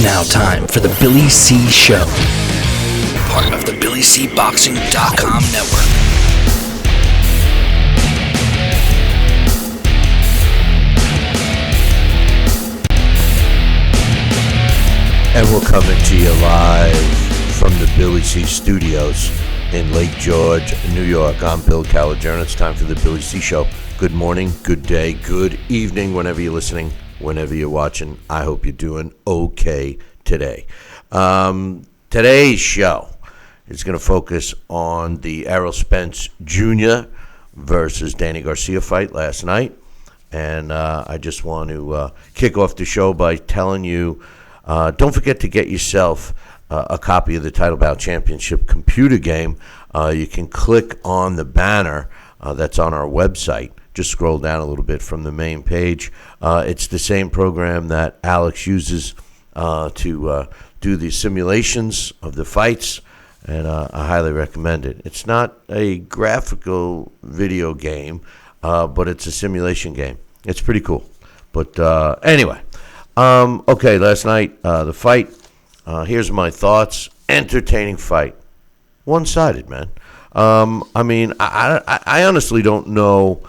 now time for the Billy C. Show, part of the BillyCBoxing.com network. And we're coming to you live from the Billy C. Studios in Lake George, New York. I'm Bill Calagione. It's time for the Billy C. Show. Good morning, good day, good evening, whenever you're listening, whenever you're watching. I hope you're doing okay today. Today's show is going to focus on the Errol Spence Jr. versus Danny Garcia fight last night. And I just want to kick off the show by telling you, don't forget to get yourself a copy of the Title Bout Championship computer game. You can click on the banner that's on our website. Just scroll down a little bit from the main page. It's the same program that Alex uses to do the simulations of the fights, and I highly recommend it. It's not a graphical video game, but it's a simulation game. It's pretty cool. But anyway, okay, last night, the fight, here's my thoughts. Entertaining fight. One-sided, man. I mean, I honestly don't know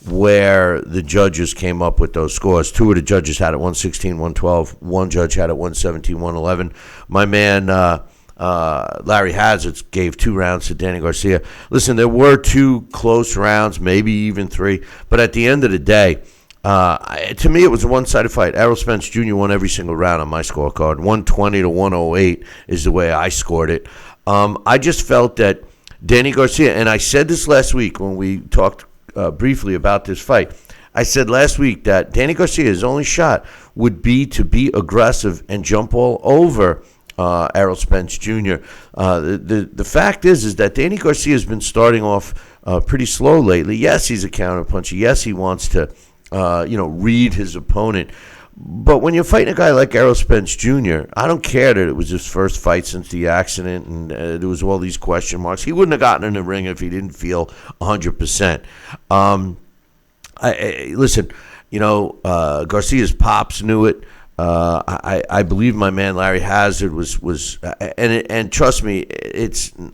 where the judges came up with those scores. Two of the judges had it 116, 112. One judge had it 117, 111. My man, Larry Hazard, gave 2 rounds to Danny Garcia. Listen, there were 2 close rounds, maybe even 3. But at the end of the day, to me, it was a one-sided fight. Errol Spence Jr. won every single round on my scorecard. 120 to 108 is the way I scored it. I just felt that Danny Garcia, and I said this last week when we talked briefly about this fight. I said last week that Danny Garcia's only shot would be to be aggressive and jump all over Errol Spence Jr. The fact is that Danny Garcia has been starting off pretty slow lately. Yes, he's a counterpuncher. Yes, he wants to read his opponent. But when you're fighting a guy like Errol Spence Jr., I don't care that it was his first fight since the accident and there was all these question marks. He wouldn't have gotten in the ring if he didn't feel 100%. Listen, Garcia's pops knew it. I believe my man Larry Hazard was and trust me,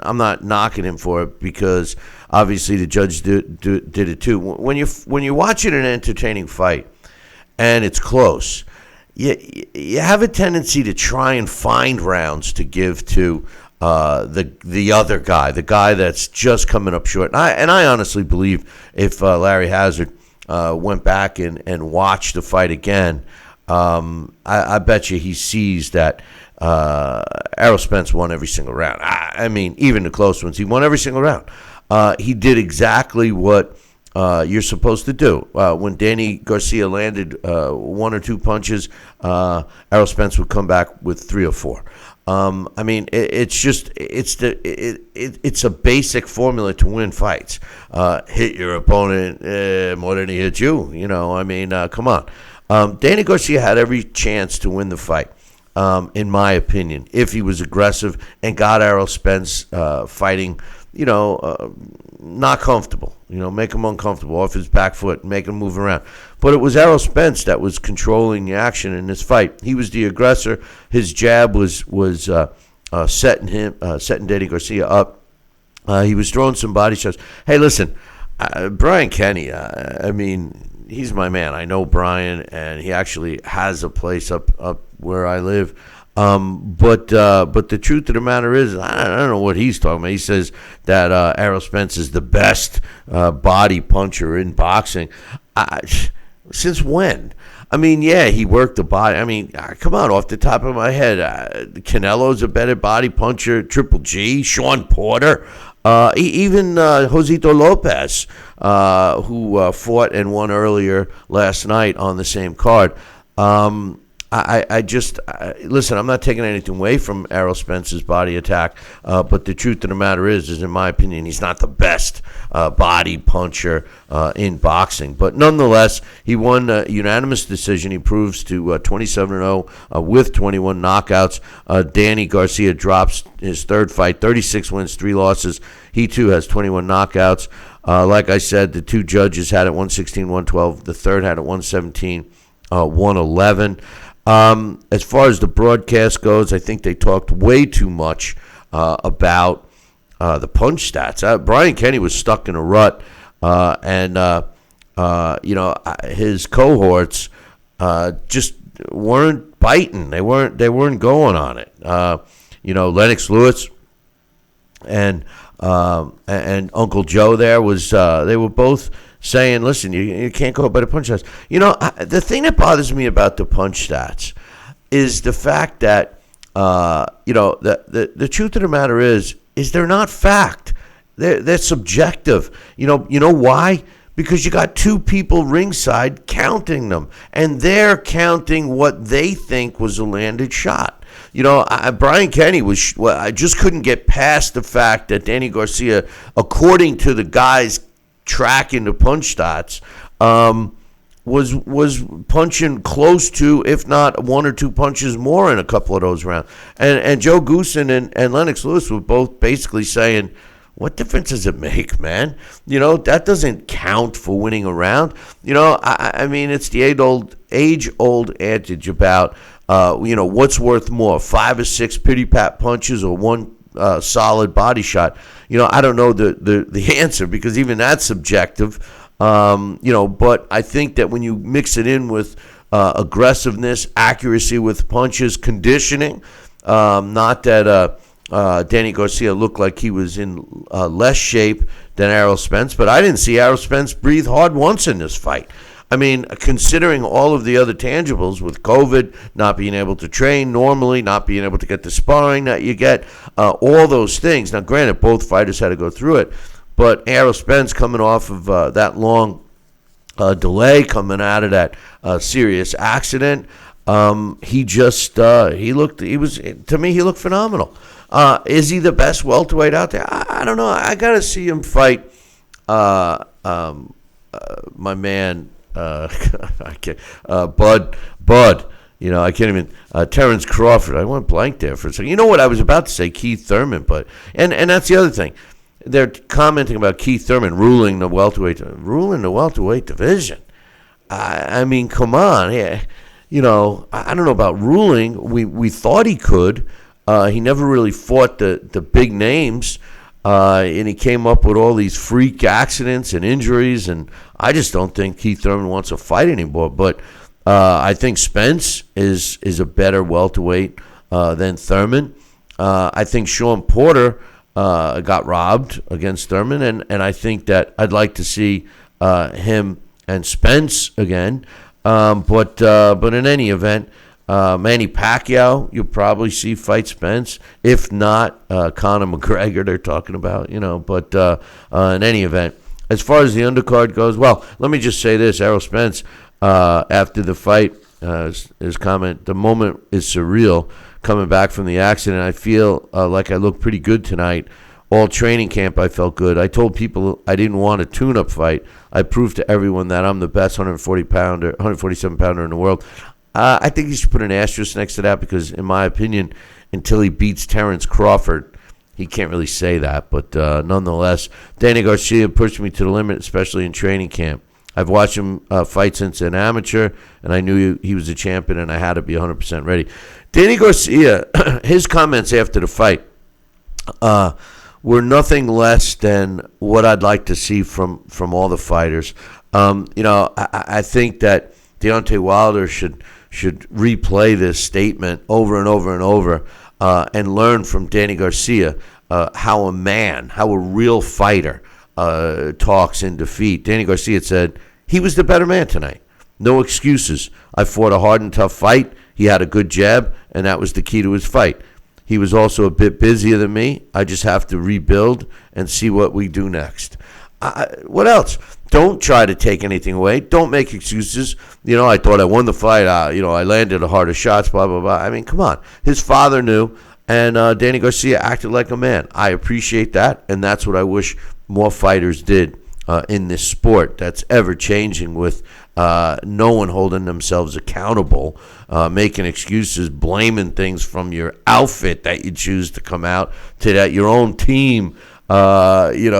I'm not knocking him for it because obviously the judge did it too. When you're watching an entertaining fight and it's close, you have a tendency to try and find rounds to give to the other guy, the guy that's just coming up short. And I honestly believe if Larry Hazard went back and watched the fight again, I bet you he sees that Errol Spence won every single round. I mean, even the close ones, he won every single round. He did exactly what you're supposed to do. When Danny Garcia landed 1 or 2 punches, Errol Spence would come back with 3 or 4. I mean, it's a basic formula to win fights. Hit your opponent more than he hit you. Come on. Danny Garcia had every chance to win the fight, in my opinion, if he was aggressive and got Errol Spence fighting, not comfortable, make him uncomfortable off his back foot, make him move around. But it was Errol Spence that was controlling the action in this fight. He was the aggressor. His jab was setting Danny Garcia up. He was throwing some body shots. Hey, listen, Brian Kenny, he's my man. I know Brian, and he actually has a place up where I live. But the truth of the matter is, I don't know what he's talking about. He says that Errol Spence is the best body puncher in boxing. Since when? He worked the body. Come on, off the top of my head, Canelo's a better body puncher. Triple G, Sean Porter, even Josito Lopez, who fought and won earlier last night on the same card. Listen, I'm not taking anything away from Errol Spence's body attack, but the truth of the matter is in my opinion, he's not the best body puncher in boxing. But nonetheless, he won a unanimous decision. He proves to 27-0 with 21 knockouts. Danny Garcia drops his third fight, 36 wins, 3 losses. He too has 21 knockouts. Like I said, the 2 judges had it 116, 112. The third had it 117, 111. As far as the broadcast goes, I think they talked way too much about the punch stats. Brian Kenny was stuck in a rut, and his cohorts just weren't biting. They weren't going on it. Lennox Lewis and Uncle Joe there was they were both saying, listen, you can't go by the punch stats. The thing that bothers me about the punch stats is the fact that the truth of the matter is they're not fact. They're subjective. You know why? Because you got two people ringside counting them, and they're counting what they think was a landed shot. Brian Kenny I just couldn't get past the fact that Danny Garcia, according to the guys tracking the punch stats, was punching close to, if not one or two punches more in a couple of those rounds. And Joe Goosen and Lennox Lewis were both basically saying, what difference does it make, man? That doesn't count for winning a round. I mean, it's the age-old adage about, what's worth more, 5 or 6 pity-pat punches or one solid body shot. I don't know the answer, because even that's subjective. But I think that when you mix it in with aggressiveness, accuracy with punches, conditioning, not that Danny Garcia looked like he was in less shape than Errol Spence, but I didn't see Errol Spence breathe hard once in this fight. I mean, considering all of the other tangibles with COVID, not being able to train normally, not being able to get the sparring that you get, all those things. Now, granted, both fighters had to go through it, but Errol Spence coming off of that long delay, coming out of that serious accident, he looked phenomenal. Is he the best welterweight out there? I don't know. I got to see him fight my man, Bud. I can't even, Terrence Crawford. I went blank there for a second. You know what? I was about to say Keith Thurman, but, and that's the other thing. They're commenting about Keith Thurman ruling the welterweight division. I mean, come on. Yeah. I don't know about ruling. We thought he could. He never really fought the big names, and he came up with all these freak accidents and injuries, and I just don't think Keith Thurman wants to fight anymore. But I think Spence is a better welterweight than Thurman. I think Sean Porter got robbed against Thurman, and I think that I'd like to see him and Spence again. But in any event, Manny Pacquiao, you'll probably see fight Spence. If not, Conor McGregor, they're talking about, But in any event, as far as the undercard goes, well, let me just say this. Errol Spence, after the fight, his comment, the moment is surreal. Coming back from the accident, I feel like I look pretty good tonight. All training camp, I felt good. I told people I didn't want a tune-up fight. I proved to everyone that I'm the best 147-pounder in the world. I think you should put an asterisk next to that because, in my opinion, until he beats Terrence Crawford, he can't really say that. But nonetheless, Danny Garcia pushed me to the limit, especially in training camp. I've watched him fight since an amateur, and I knew he was a champion, and I had to be 100% ready. Danny Garcia, his comments after the fight were nothing less than what I'd like to see from all the fighters. I think that Deontay Wilder should replay this statement over and over and over and learn from Danny Garcia how a real fighter talks in defeat. Danny Garcia said, he was the better man tonight. No excuses. I fought a hard and tough fight. He had a good jab, and that was the key to his fight. He was also a bit busier than me. I just have to rebuild and see what we do next. What else? Don't try to take anything away. Don't make excuses. I thought I won the fight. I landed the harder shots, blah, blah, blah. I mean, come on. His father knew, and Danny Garcia acted like a man. I appreciate that, and that's what I wish more fighters did in this sport that's ever-changing with no one holding themselves accountable, making excuses, blaming things from your outfit that you choose to come out to that your own team, putting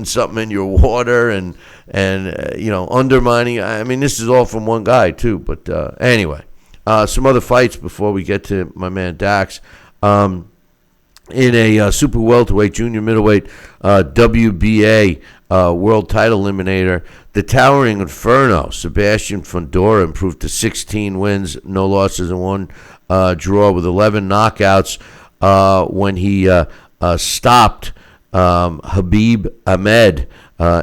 something in your water and undermining. I mean, this is all from one guy too. But anyway, some other fights before we get to my man Dax. In a super welterweight, junior middleweight, WBA world title eliminator, the towering Inferno, Sebastian Fundora, improved to 16 wins, no losses, and one draw with 11 knockouts when he stopped Habib Ahmed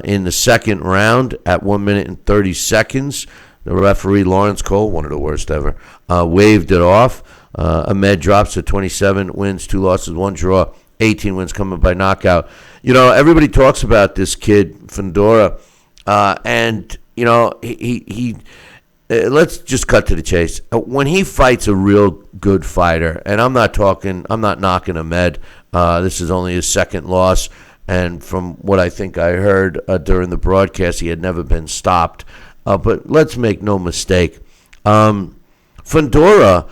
in the second round at 1 minute and 30 seconds. The referee, Lawrence Cole, one of the worst ever, waved it off. Ahmed drops to 27 wins, 2 losses, 1 draw, 18 wins coming by knockout. Everybody talks about this kid, Fundora, and, he let's just cut to the chase. When he fights a real good fighter, and I'm not knocking Ahmed. This is only his second loss, and from what I think I heard during the broadcast, he had never been stopped. But let's make no mistake. Fundora,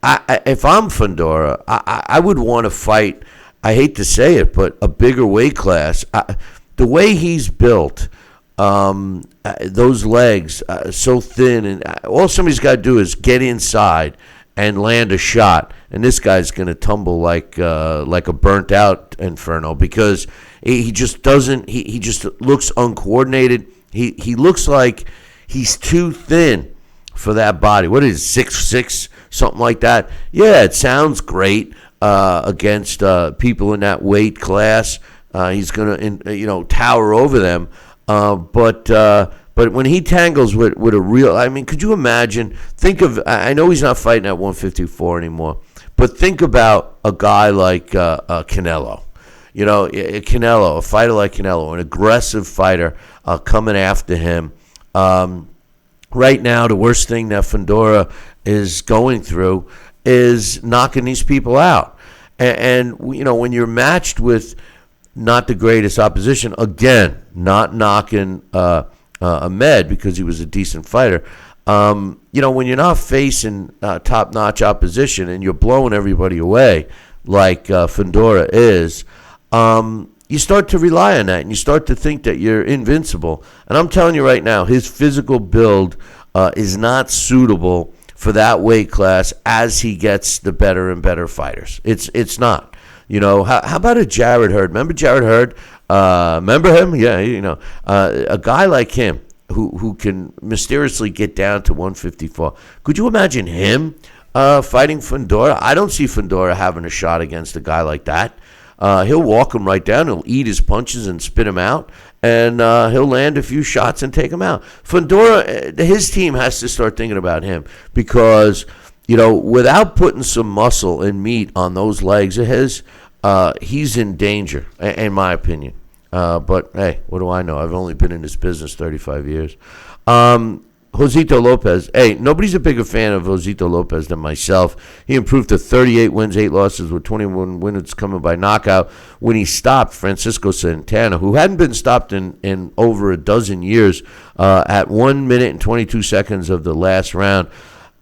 if I'm Fundora, I would want to fight, I hate to say it, but a bigger weight class. The way he's built, those legs so thin, and all somebody's got to do is get inside and land a shot, and this guy's going to tumble like a burnt out Inferno, because he just doesn't. He just looks uncoordinated. He looks like he's too thin for that body. What is it, 6'6", something like that? Yeah, it sounds great against people in that weight class. He's gonna, tower over them. But when he tangles with a real, could you imagine? I know he's not fighting at 154 anymore, but think about a guy like Canelo. Canelo, a fighter like Canelo, an aggressive fighter coming after him. Right now, the worst thing that Fundora is going through is knocking these people out. And when you're matched with not the greatest opposition, again, not knocking Ahmed because he was a decent fighter. When you're not facing top-notch opposition and you're blowing everybody away like Fundora is, you start to rely on that, and you start to think that you're invincible. And I'm telling you right now, his physical build is not suitable for that weight class as he gets the better and better fighters. It's not. How about a Jarrett Hurd? Remember Jarrett Hurd? Remember him? Yeah, a guy like him who can mysteriously get down to 154. Could you imagine him fighting Fundora? I don't see Fundora having a shot against a guy like that. He'll walk him right down. He'll eat his punches and spit him out, and he'll land a few shots and take him out. Fundora, his team has to start thinking about him because, without putting some muscle and meat on those legs of his, he's in danger, in my opinion. But, hey, what do I know? I've only been in this business 35 years. Josito Lopez. Hey, nobody's a bigger fan of Josito Lopez than myself. He improved to 38 wins, 8 losses, with 21 wins coming by knockout when he stopped Francisco Santana, who hadn't been stopped in over a dozen years, at 1 minute and 22 seconds of the last round.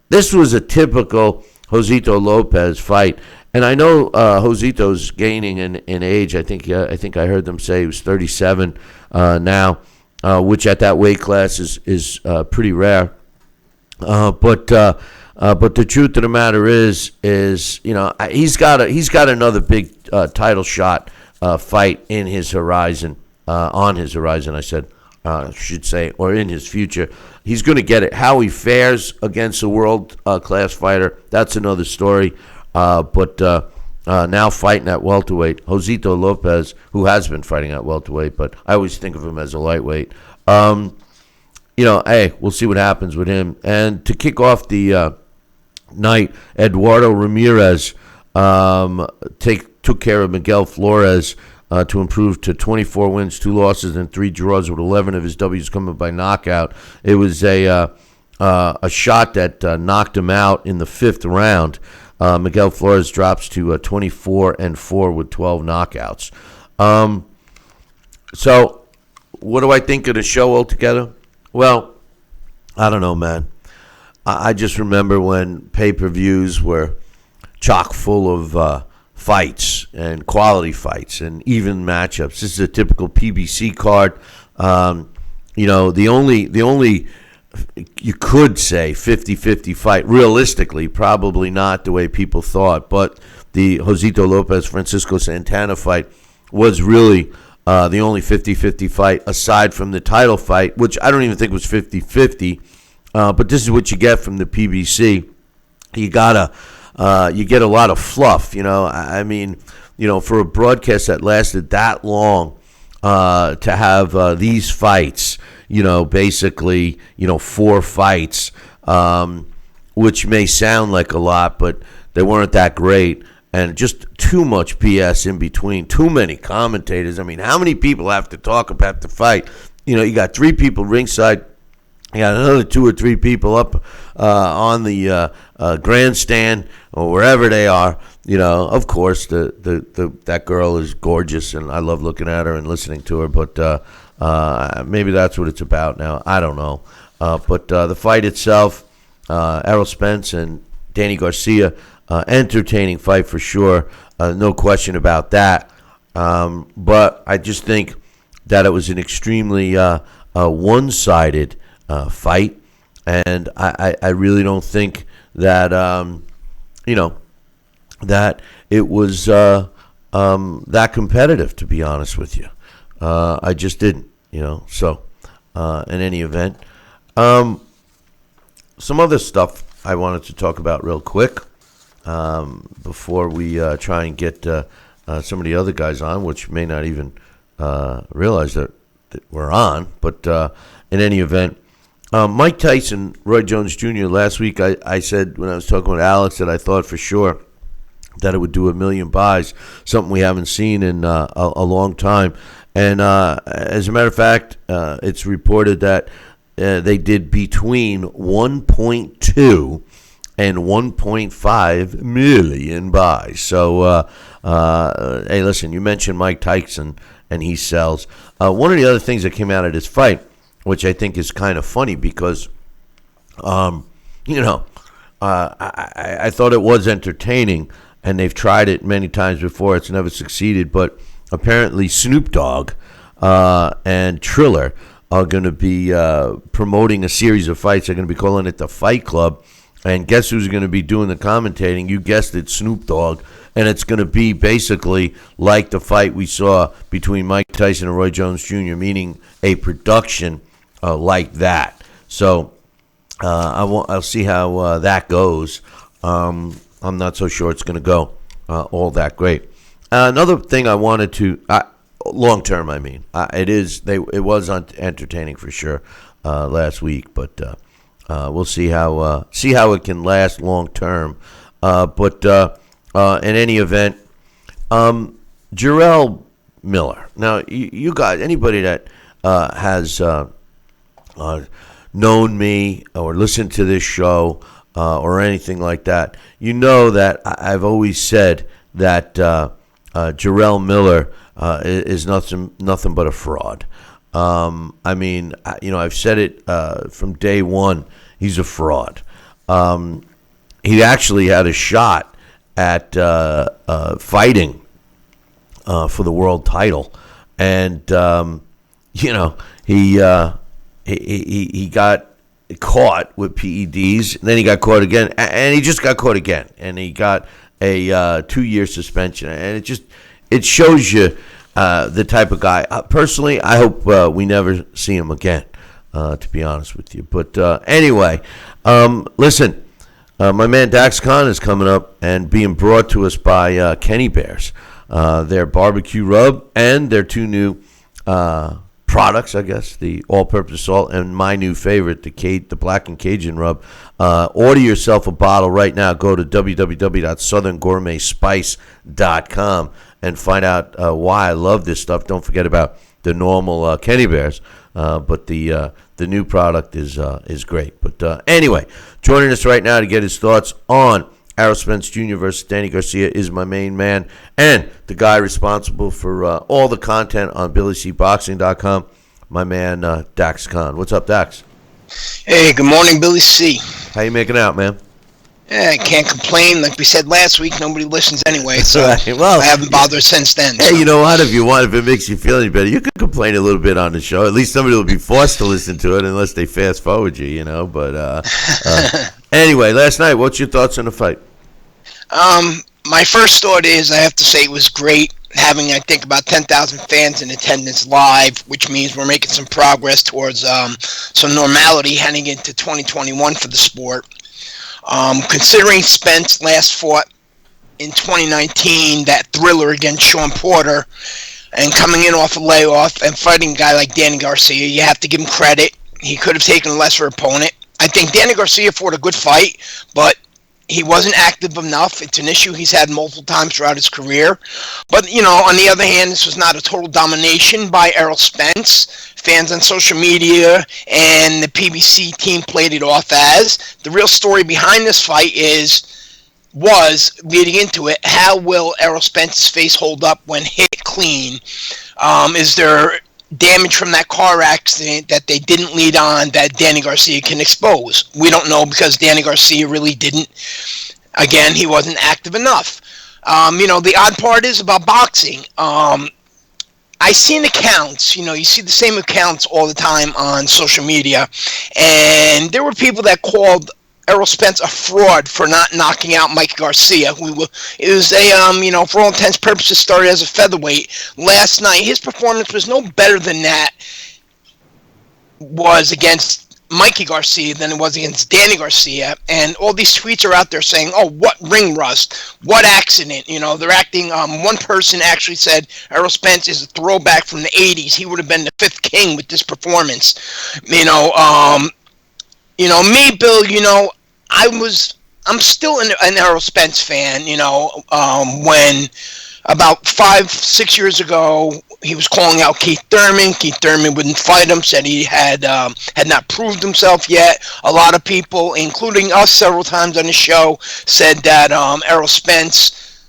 This was a typical Josito Lopez fight. And I know Josito's gaining in age. I think I heard them say he was 37 now. Which at that weight class is pretty rare, but the truth of the matter is he's got another big title shot fight in his horizon, on his horizon I should say, or in his future. He's going to get it. How he fares against a world class fighter, that's another story. But now fighting at welterweight, Josito Lopez, who has been fighting at welterweight, but I always think of him as a lightweight. Hey, we'll see what happens with him. And to kick off the night, Eduardo Ramirez took care of Miguel Flores to improve to 24 wins, 2 losses, and 3 draws, with 11 of his W's coming by knockout. It was a shot that knocked him out in the 5th round. Miguel Flores drops to 24-4 with 12 knockouts. So, what do I think of the show altogether? Well, I don't know, man. I just remember when pay-per-views were chock full of fights and quality fights and even matchups. This is a typical PBC card. The only you could say 50-50 fight. Realistically, probably not the way people thought, but the Josito Lopez-Francisco Santana fight was really the only 50-50 fight aside from the title fight, which I don't even think was 50-50, but this is what you get from the PBC. You get a lot of fluff, I mean, for a broadcast that lasted that long, to have these fights, basically, 4 fights, which may sound like a lot, but they weren't that great. And just too much BS in between, too many commentators. I mean, how many people have to talk about the fight? You got 3 people ringside. You got another 2 or 3 people up on the grandstand or wherever they are. Of course, that girl is gorgeous, and I love looking at her and listening to her. But maybe that's what it's about now. I don't know. But the fight itself, Errol Spence and Danny Garcia, entertaining fight for sure. No question about that. But I just think that it was an extremely one-sided fight, and I really don't think that that it was that competitive, to be honest with you. I just didn't, So in any event, some other stuff I wanted to talk about real quick before we try and get some of the other guys on, which may not even realize that we're on. But in any event, Mike Tyson, Roy Jones Jr., last week I said when I was talking with Alex that I thought for sure that it would do 1 million buys, something we haven't seen in a long time. And as a matter of fact, it's reported that they did between 1.2 and 1.5 million buys. So, hey, listen, you mentioned Mike Tyson, and he sells. One of the other things that came out of this fight, which I think is kind of funny because, I thought it was entertaining, and they've tried it many times before. It's never succeeded, but apparently Snoop Dogg and Triller are going to be promoting a series of fights. They're going to be calling it the Fight Club. And guess who's going to be doing the commentating? You guessed it, Snoop Dogg. And it's going to be basically like the fight we saw between Mike Tyson and Roy Jones Jr., meaning a production like that. So I'll see how that goes. I'm not so sure it's going to go all that great. Another thing I wanted to, long term, I mean, it was entertaining for sure last week, but we'll see how it can last long term. But in any event, Jarrell Miller. Now, you guys, anybody that has known me or listened to this show or anything like that, you know that I've always said that Jarrell Miller is nothing but a fraud. I mean, I've said it from day one. He's a fraud. He actually had a shot at fighting for the world title, and he got caught with PEDs. And then he got caught again, and he just got caught again, and he got a 2-year suspension. And it shows you the type of guy. Personally, I hope we never see him again, to be honest with you. But anyway, listen, my man Dax Khan is coming up and being brought to us by Kenny Bears, their barbecue rub and their 2 new products, I guess, the all-purpose salt and my new favorite, the Black and Cajun rub. Order yourself a bottle right now. Go to www.southerngourmetspice.com and find out why I love this stuff. Don't forget about the normal Kenny Bears, but the new product is great. But anyway, joining us right now to get his thoughts on Errol Spence Jr. versus Danny Garcia is my main man and the guy responsible for all the content on BillyCBoxing.com, my man Dax Khan. What's up, Dax? Hey, good morning, Billy C. How you making out, man? Yeah, I can't complain. Like we said last week, nobody listens anyway, so Right. Well, I haven't bothered since then. Hey, So. you know what? If you want, if it makes you feel any better, you can complain a little bit on the show. At least somebody will be forced to listen to it unless they fast forward you, But anyway, last night, what's your thoughts on the fight? My first thought is I have to say it was great having, I think, about 10,000 fans in attendance live, which means we're making some progress towards some normality heading into 2021 for the sport. Considering Spence last fought in 2019, that thriller against Sean Porter, and coming in off a layoff and fighting a guy like Danny Garcia, you have to give him credit. He could have taken a lesser opponent. I think Danny Garcia fought a good fight, but he wasn't active enough. It's an issue he's had multiple times throughout his career. But, on the other hand, this was not a total domination by Errol Spence. Fans on social media and the PBC team played it off as. The real story behind this fight was leading into it, how will Errol Spence's face hold up when hit clean? Is there damage from that car accident that they didn't lead on that Danny Garcia can expose? We don't know because Danny Garcia really didn't. Again, he wasn't active enough. The odd part is about boxing. I seen accounts, you see the same accounts all the time on social media, and there were people that called Errol Spence a fraud for not knocking out Mike Garcia. It was for all intents and purposes, started as a featherweight. Last night, his performance was no better than that was against Mikey Garcia than it was against Danny Garcia. And all these tweets are out there saying, oh, what ring rust, what accident. They're acting, one person actually said Errol Spence is a throwback from the 80s. He would have been the fifth king with this performance. Me, Bill, I'm still an Errol Spence fan, when about 5-6 years ago, he was calling out Keith Thurman. Keith Thurman wouldn't fight him, said he had not proved himself yet. A lot of people, including us several times on the show, said that Errol Spence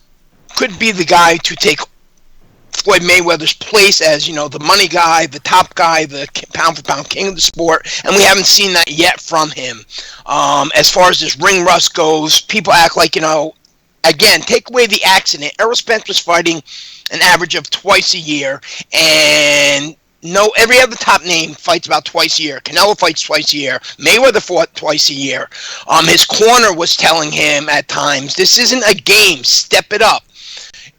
could be the guy to take Floyd Mayweather's place as, the money guy, the top guy, the pound-for-pound king of the sport, and we haven't seen that yet from him. As far as this ring rust goes, people act like, again, take away the accident. Errol Spence was fighting an average of twice a year, and every other top name fights about twice a year. Canelo fights twice a year. Mayweather fought twice a year. His corner was telling him at times, this isn't a game, step it up.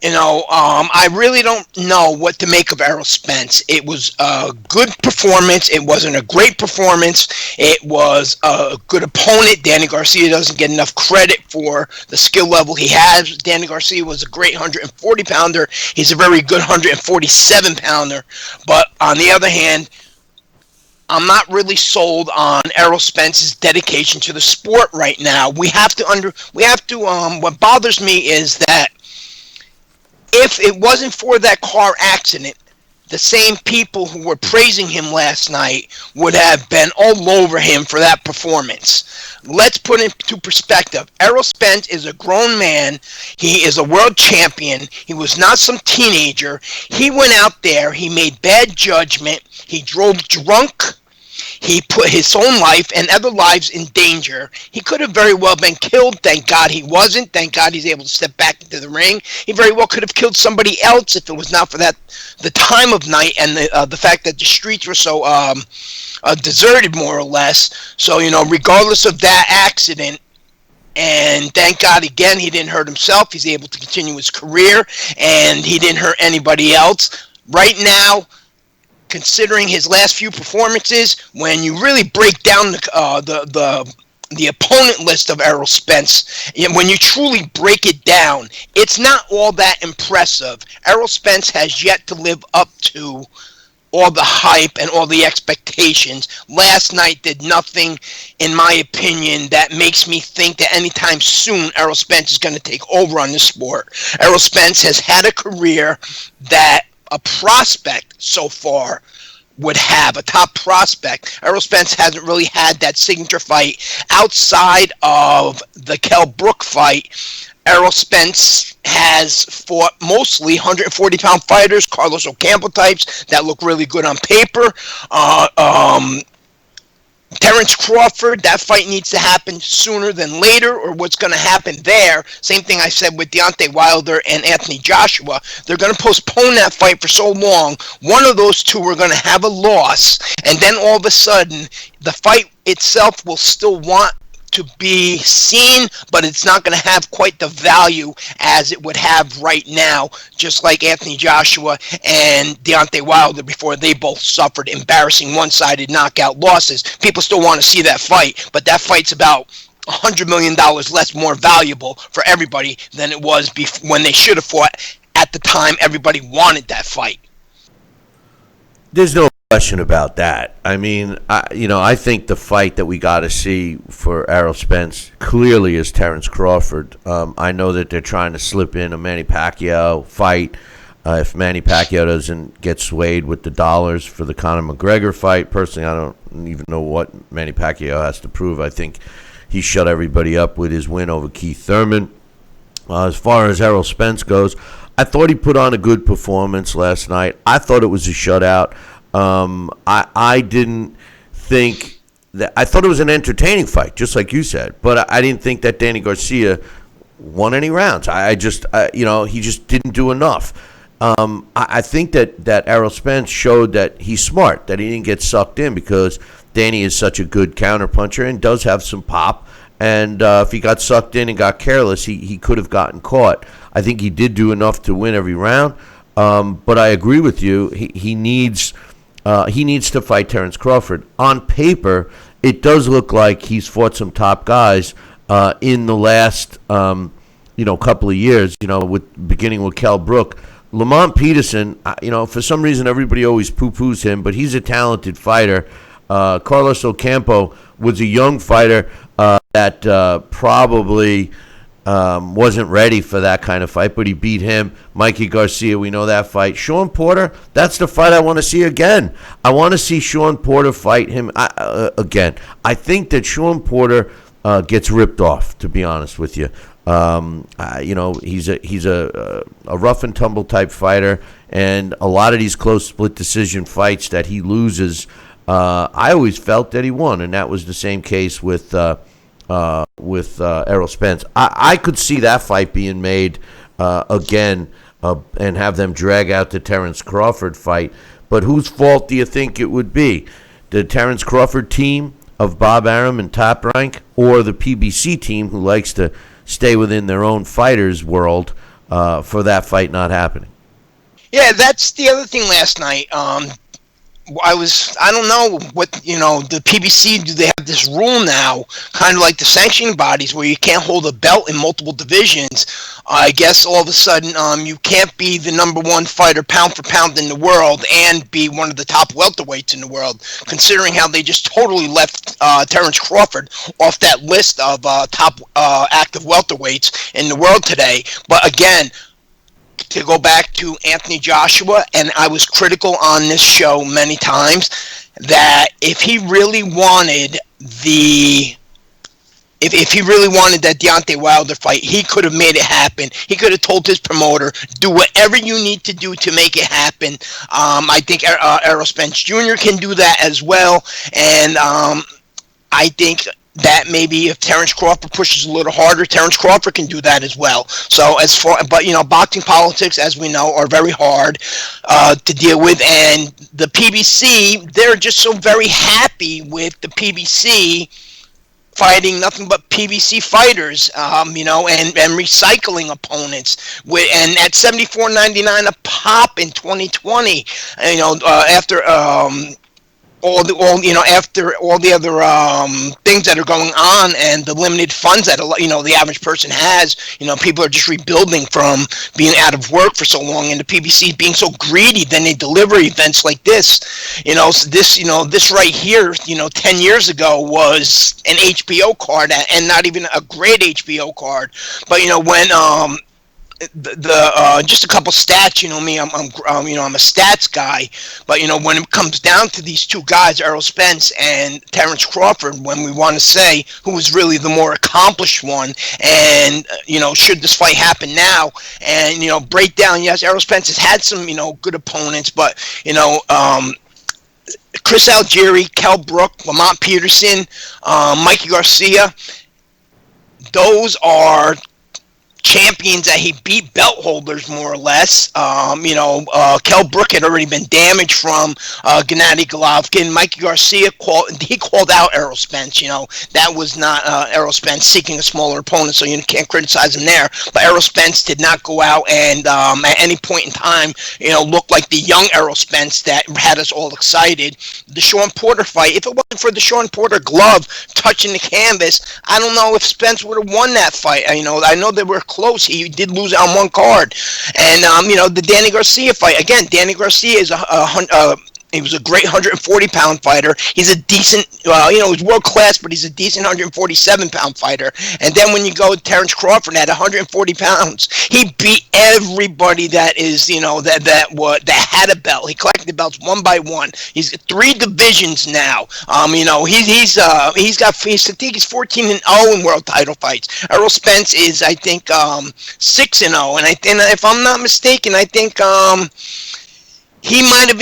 I really don't know what to make of Errol Spence. It was a good performance. It wasn't a great performance. It was a good opponent. Danny Garcia doesn't get enough credit for the skill level he has. Danny Garcia was a great 140-pounder. He's a very good 147-pounder. But on the other hand, I'm not really sold on Errol Spence's dedication to the sport right now. What bothers me is that if it wasn't for that car accident, the same people who were praising him last night would have been all over him for that performance. Let's put it into perspective. Errol Spence is a grown man. He is a world champion. He was not some teenager. He went out there. He made bad judgment. He drove drunk. He put his own life and other lives in danger. He could have very well been killed. Thank God he wasn't. Thank God he's able to step back into the ring. He very well could have killed somebody else if it was not for the time of night and the fact that the streets were so deserted, more or less. So, regardless of that accident, and thank God, again, he didn't hurt himself. He's able to continue his career, and he didn't hurt anybody else. Right now, considering his last few performances, when you really break down the opponent list of Errol Spence, when you truly break it down, it's not all that impressive. Errol Spence has yet to live up to all the hype and all the expectations. Last night did nothing, in my opinion, that makes me think that anytime soon Errol Spence is going to take over on this sport. Errol Spence has had a career that a prospect so far would have, a top prospect. Errol Spence hasn't really had that signature fight outside of the Kell Brook fight. Errol Spence has fought mostly 140-pound fighters, Carlos Ocampo types, that look really good on paper. Terrence Crawford, that fight needs to happen sooner than later, or what's going to happen there. Same thing I said with Deontay Wilder and Anthony Joshua. They're going to postpone that fight for so long. One of those two are going to have a loss, and then all of a sudden, the fight itself will still want to be seen, but it's not going to have quite the value as it would have right now, just like Anthony Joshua and Deontay Wilder before they both suffered embarrassing one-sided knockout losses. People still want to see that fight, but that fight's about $100 million less more valuable for everybody than it was when they should have fought at the time everybody wanted that fight. There's no question about that. I mean, I think the fight that we got to see for Errol Spence clearly is Terrence Crawford. I know that they're trying to slip in a Manny Pacquiao fight. If Manny Pacquiao doesn't get swayed with the dollars for the Conor McGregor fight, personally, I don't even know what Manny Pacquiao has to prove. I think he shut everybody up with his win over Keith Thurman. As far as Errol Spence goes, I thought he put on a good performance last night. I thought it was a shutout. I didn't think that. I thought it was an entertaining fight, just like you said. But I didn't think that Danny Garcia won any rounds. He just didn't do enough. I think that Errol Spence showed that he's smart, that he didn't get sucked in because Danny is such a good counterpuncher and does have some pop. And if he got sucked in and got careless, he could have gotten caught. I think he did do enough to win every round. But I agree with you. He needs to fight Terrence Crawford. On paper, it does look like he's fought some top guys in the last couple of years. Beginning with Kell Brook, Lamont Peterson. For some reason everybody always poo-poos him, but he's a talented fighter. Carlos Ocampo was a young fighter that probably wasn't ready for that kind of fight, but he beat him. Mikey Garcia, we know that fight. Sean Porter, that's the fight I want to see again. I want to see Sean Porter fight him again. I think that Sean Porter gets ripped off, to be honest with you. He's a rough and tumble type fighter, and a lot of these close split decision fights that he loses, I always felt that he won, and that was the same case with Errol Spence. I could see that fight being made again and have them drag out the Terrence Crawford fight. But whose fault do you think it would be? The Terrence Crawford team of Bob Arum and Top Rank, or the PBC team who likes to stay within their own fighters' world for that fight not happening? Yeah, that's the other thing last night. I don't know what, the PBC, do they have this rule now, kind of like the sanctioning bodies, where you can't hold a belt in multiple divisions? I guess all of a sudden you can't be the number one fighter pound for pound in the world and be one of the top welterweights in the world, considering how they just totally left Terrence Crawford off that list of top active welterweights in the world today. But again, to go back to Anthony Joshua, and I was critical on this show many times, that if he really wanted that Deontay Wilder fight, he could have made it happen. He could have told his promoter, do whatever you need to do to make it happen. I think Errol Spence Jr. can do that as well, and I think that maybe if Terrence Crawford pushes a little harder, Terrence Crawford can do that as well. So boxing politics, as we know, are very hard to deal with, and the PBC, they're just so very happy with the PBC fighting nothing but PBC fighters, and recycling opponents. And at $74.99 a pop in 2020, after after all the other things that are going on and the limited funds that the average person has, people are just rebuilding from being out of work for so long, and the PBC being so greedy, then they deliver events like this. So this right here, 10 years ago was an HBO card, and not even a great HBO card. But when just a couple stats, me, I'm a stats guy, but when it comes down to these two guys, Errol Spence and Terrence Crawford, when we want to say who is really the more accomplished one, and should this fight happen now, and Breakdown, yes, Errol Spence has had some good opponents, but Chris Algieri, Kell Brook, Lamont Peterson, Mikey Garcia, those are champions that he beat, belt holders more or less. Kell Brook had already been damaged from Gennady Golovkin. Mikey Garcia called out Errol Spence. That was not Errol Spence seeking a smaller opponent, so you can't criticize him there. But Errol Spence did not go out and at any point in time, look like the young Errol Spence that had us all excited. The Sean Porter fight, if it wasn't for the Sean Porter glove touching the canvas, I don't know if Spence would have won that fight. I know they were close. He did lose on one card. And, the Danny Garcia fight, again, Danny Garcia is he was a great 140-pound fighter. He's a decent, he's world class, but he's a decent 147-pound fighter. And then when you go to Terrence Crawford at 140 pounds, he beat everybody that is, that had a belt. He collected the belts one by one. He's 3 divisions now. He's 14-0 in world title fights. Errol Spence is, I think, 6-0, and if I'm not mistaken, I think He might have.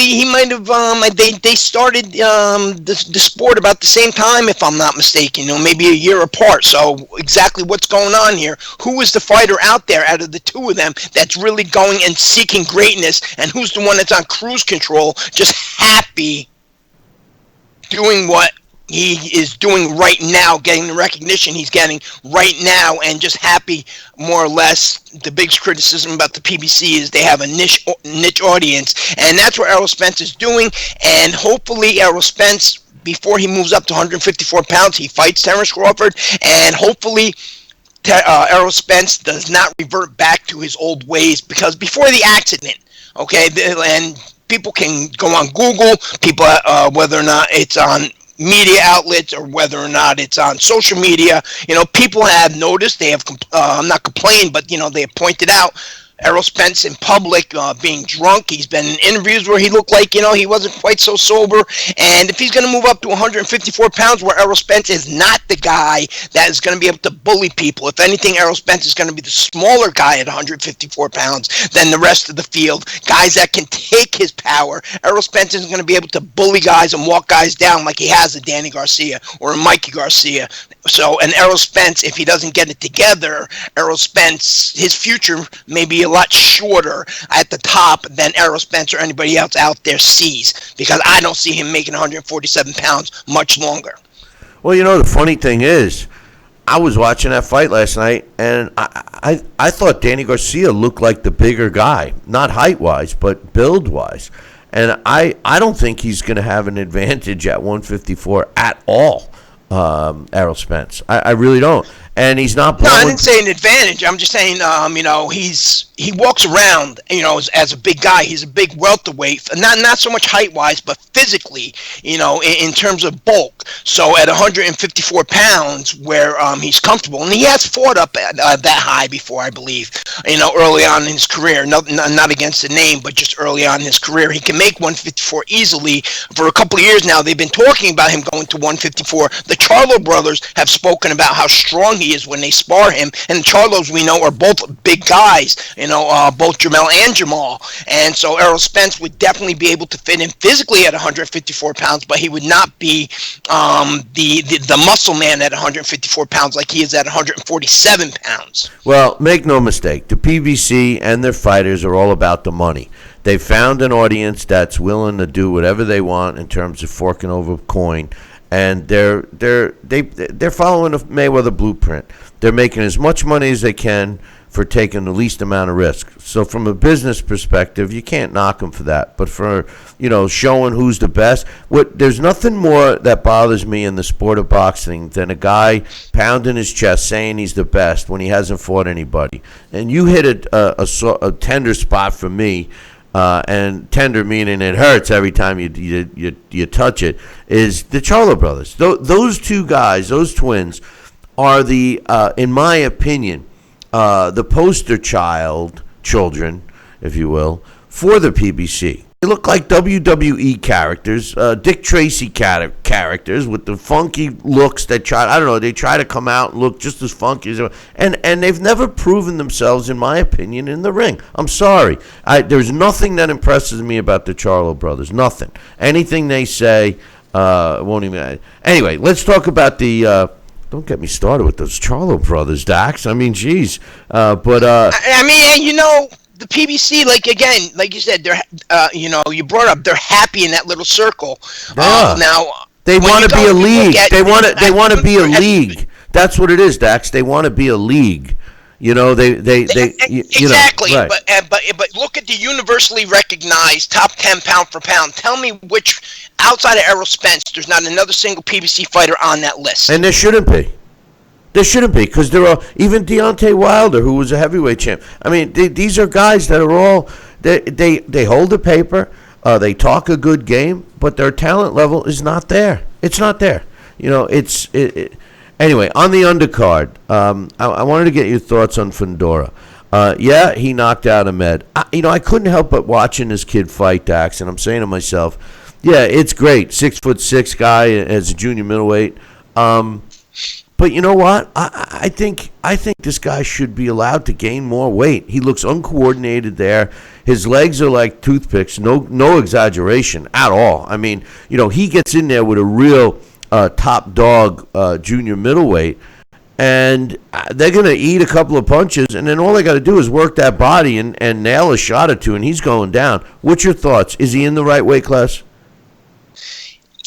They started the sport about the same time, if I'm not mistaken. Maybe a year apart. So exactly what's going on here? Who is the fighter out there out of the two of them that's really going and seeking greatness, and who's the one that's on cruise control, just happy doing what he is doing right now, getting the recognition he's getting right now, and just happy, more or less. The biggest criticism about the PBC is they have a niche audience, and that's what Errol Spence is doing. And hopefully Errol Spence, before he moves up to 154 pounds, he fights Terrence Crawford, and hopefully Errol Spence does not revert back to his old ways, because before the accident, okay, and people can go on Google, whether or not it's on media outlets or whether or not it's on social media, people have noticed, they have, not complained, but, they have pointed out Errol Spence in public being drunk. He's been in interviews where he looked like, he wasn't quite so sober. And if he's going to move up to 154 pounds, where Errol Spence is not the guy that is going to be able to bully people. If anything, Errol Spence is going to be the smaller guy at 154 pounds than the rest of the field. Guys that can take his power. Errol Spence isn't going to be able to bully guys and walk guys down like he has a Danny Garcia or a Mikey Garcia. So, and Errol Spence, if he doesn't get it together, Errol Spence, his future may be a lot shorter at the top than Errol Spence or anybody else out there sees, because I don't see him making 147 pounds much longer. Well, the funny thing is, I was watching that fight last night, and I thought Danny Garcia looked like the bigger guy, not height-wise, but build-wise. And I don't think he's going to have an advantage at 154 at all. Errol Spence. I really don't. And he's not blowing. No, I didn't say an advantage. I'm just saying, he walks around, as a big guy. He's a big welterweight, not so much height-wise, but physically, in terms of bulk. So at 154 pounds, where he's comfortable, and he has fought up at that high before, I believe, early on in his career. Not against the name, but just early on in his career. He can make 154 easily. For a couple of years now, they've been talking about him going to 154. The Charlo brothers have spoken about how strong he is when they spar him, and the Charlos, we know, are both big guys, both Jamel and Jamal, and so Errol Spence would definitely be able to fit in physically at 154 pounds, but he would not be the muscle man at 154 pounds like he is at 147 pounds. Well, make no mistake, the PBC and their fighters are all about the money. They've found an audience that's willing to do whatever they want in terms of forking over coin. And they're following the Mayweather blueprint. They're making as much money as they can for taking the least amount of risk. So from a business perspective, you can't knock them for that. But for showing who's the best, there's nothing more that bothers me in the sport of boxing than a guy pounding his chest saying he's the best when he hasn't fought anybody. And you hit a tender spot for me. And tender meaning it hurts every time you touch it, is the Charlo brothers. Those two guys, those twins, are in my opinion, the poster children, if you will, for the PBC. They look like WWE characters, Dick Tracy characters with the funky looks that they try to come out and look just as funky as, and they've never proven themselves, in my opinion, in the ring. I'm sorry. There's nothing that impresses me about the Charlo brothers. Nothing. Anything they say won't even. Anyway, let's talk about the. Don't get me started with those Charlo brothers, Dax. I mean, geez. The PBC, like you said, they're, you brought up, they're happy in that little circle. Now they want to be a league. They want to be a league. That's what it is, Dax. They want to be a league. Exactly. Right. But look at the universally recognized top 10 pound for pound. Tell me which, outside of Errol Spence, there's not another single PBC fighter on that list. And there shouldn't be. There shouldn't be, because there are even Deontay Wilder, who was a heavyweight champ. I mean, these are guys that are all they hold the paper, they talk a good game, but their talent level is not there. It's not there. Anyway, on the undercard, I wanted to get your thoughts on Fundora. He knocked out Ahmed. I couldn't help but watching this kid fight, Dax, and I'm saying to myself, yeah, it's great, 6'6" guy as a junior middleweight. But you know what? I think this guy should be allowed to gain more weight. He looks uncoordinated there. His legs are like toothpicks. No exaggeration at all. I mean, he gets in there with a real top dog junior middleweight, and they're going to eat a couple of punches, and then all they got to do is work that body and nail a shot or two, and he's going down. What's your thoughts? Is he in the right weight class?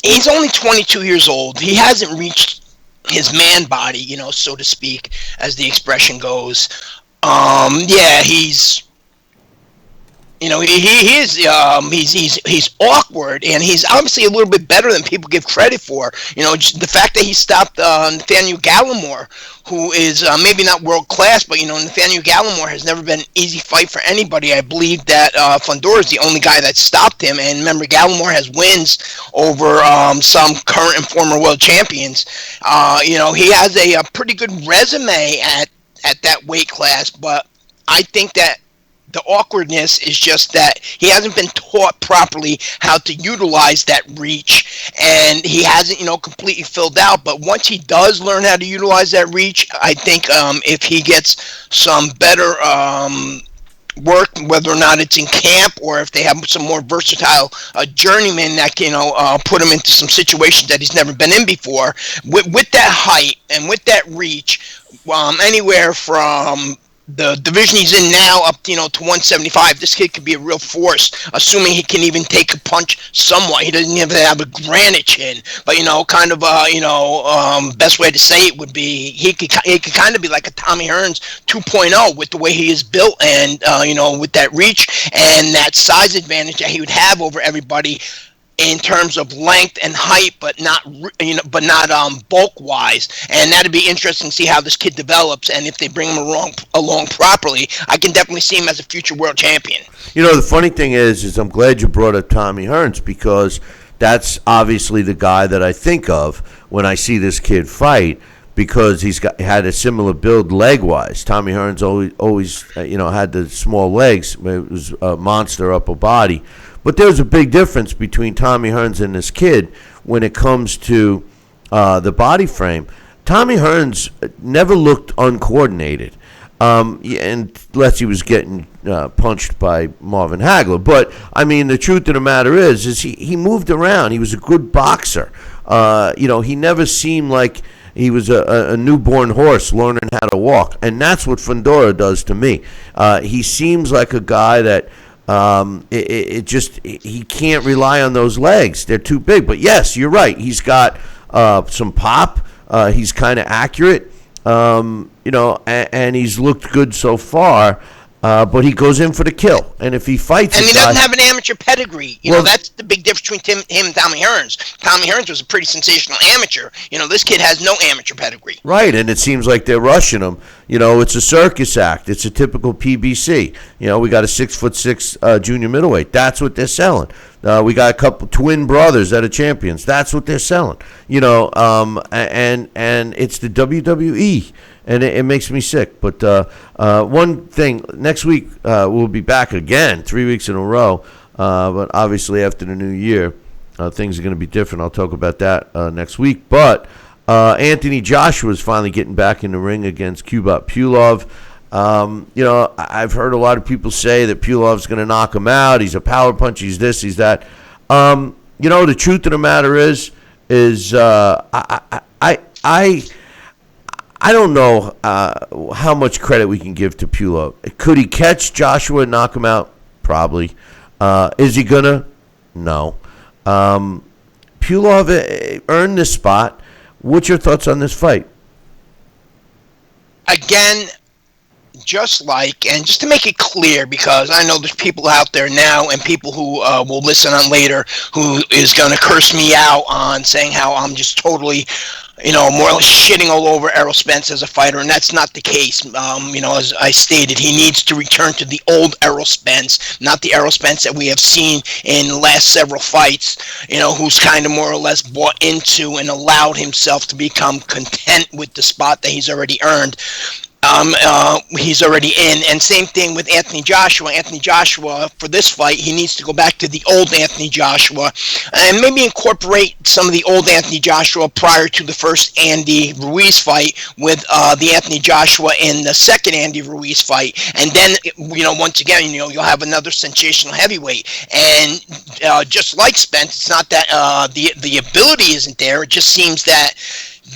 He's only 22 years old. He hasn't reached his man body, so to speak, as the expression goes. He's he's awkward, and he's obviously a little bit better than people give credit for. Just the fact that he stopped Nathaniel Gallimore, who is maybe not world class, but Nathaniel Gallimore has never been an easy fight for anybody. I believe that Fundora is the only guy that stopped him, and remember, Gallimore has wins over some current and former world champions. He has a pretty good resume at that weight class, but I think that the awkwardness is just that he hasn't been taught properly how to utilize that reach, and he hasn't, completely filled out. But once he does learn how to utilize that reach, I think if he gets some better work, whether or not it's in camp or if they have some more versatile journeyman that can, put him into some situations that he's never been in before, with that height and with that reach, anywhere from the division he's in now up to 175, this kid could be a real force, assuming he can even take a punch somewhat. He doesn't even have a granite chin, but best way to say it would be he could kind of be like a Tommy Hearns 2.0 with the way he is built, and with that reach and that size advantage that he would have over everybody in terms of length and height, but not bulk wise. And that'd be interesting to see how this kid develops, and if they bring him along properly, I can definitely see him as a future world champion. The funny thing is I'm glad you brought up Tommy Hearns, because that's obviously the guy that I think of when I see this kid fight, because he's had a similar build leg-wise. Tommy Hearns always had the small legs. It was a monster upper body. But there's a big difference between Tommy Hearns and this kid when it comes to the body frame. Tommy Hearns never looked uncoordinated, unless he was getting punched by Marvin Hagler. But, I mean, the truth of the matter is he moved around. He was a good boxer. He never seemed like he was a newborn horse learning how to walk. And that's what Fundora does to me. He seems like a guy that he can't rely on those legs. They're too big. But yes, you're right. He's got some pop. He's kind of accurate, and he's looked good so far. But he goes in for the kill, and if he fights, and he doesn't have an amateur pedigree. That's the big difference between him and Tommy Hearns. Tommy Hearns was a pretty sensational amateur. This kid has no amateur pedigree. Right, and it seems like they're rushing him. It's a circus act. It's a typical PBC. We got a 6'6" junior middleweight. That's what they're selling. We got a couple twin brothers that are champions. That's what they're selling. And it's the WWE. And it makes me sick. But one thing, next week we'll be back again, 3 weeks in a row. But obviously after the new year, things are going to be different. I'll talk about that next week. But Anthony Joshua is finally getting back in the ring against Kubrat Pulev. I've heard a lot of people say that Pulev's going to knock him out. He's a power punch. He's this. He's that. The truth of the matter is I don't know how much credit we can give to Pulev. Could he catch Joshua and knock him out? Probably. Is he gonna? No. Pulev earned this spot. What's your thoughts on this fight? Again, just to make it clear, because I know there's people out there now and people who will listen on later who is going to curse me out on saying how I'm just totally, more or less shitting all over Errol Spence as a fighter, and that's not the case. As I stated, he needs to return to the old Errol Spence, not the Errol Spence that we have seen in the last several fights, who's kind of more or less bought into and allowed himself to become content with the spot that he's already earned. He's already in, and same thing with Anthony Joshua. Anthony Joshua, for this fight, he needs to go back to the old Anthony Joshua and maybe incorporate some of the old Anthony Joshua prior to the first Andy Ruiz fight with the Anthony Joshua in the second Andy Ruiz fight, and then once again you'll have another sensational heavyweight. And just like Spence, it's not that the ability isn't there. It just seems that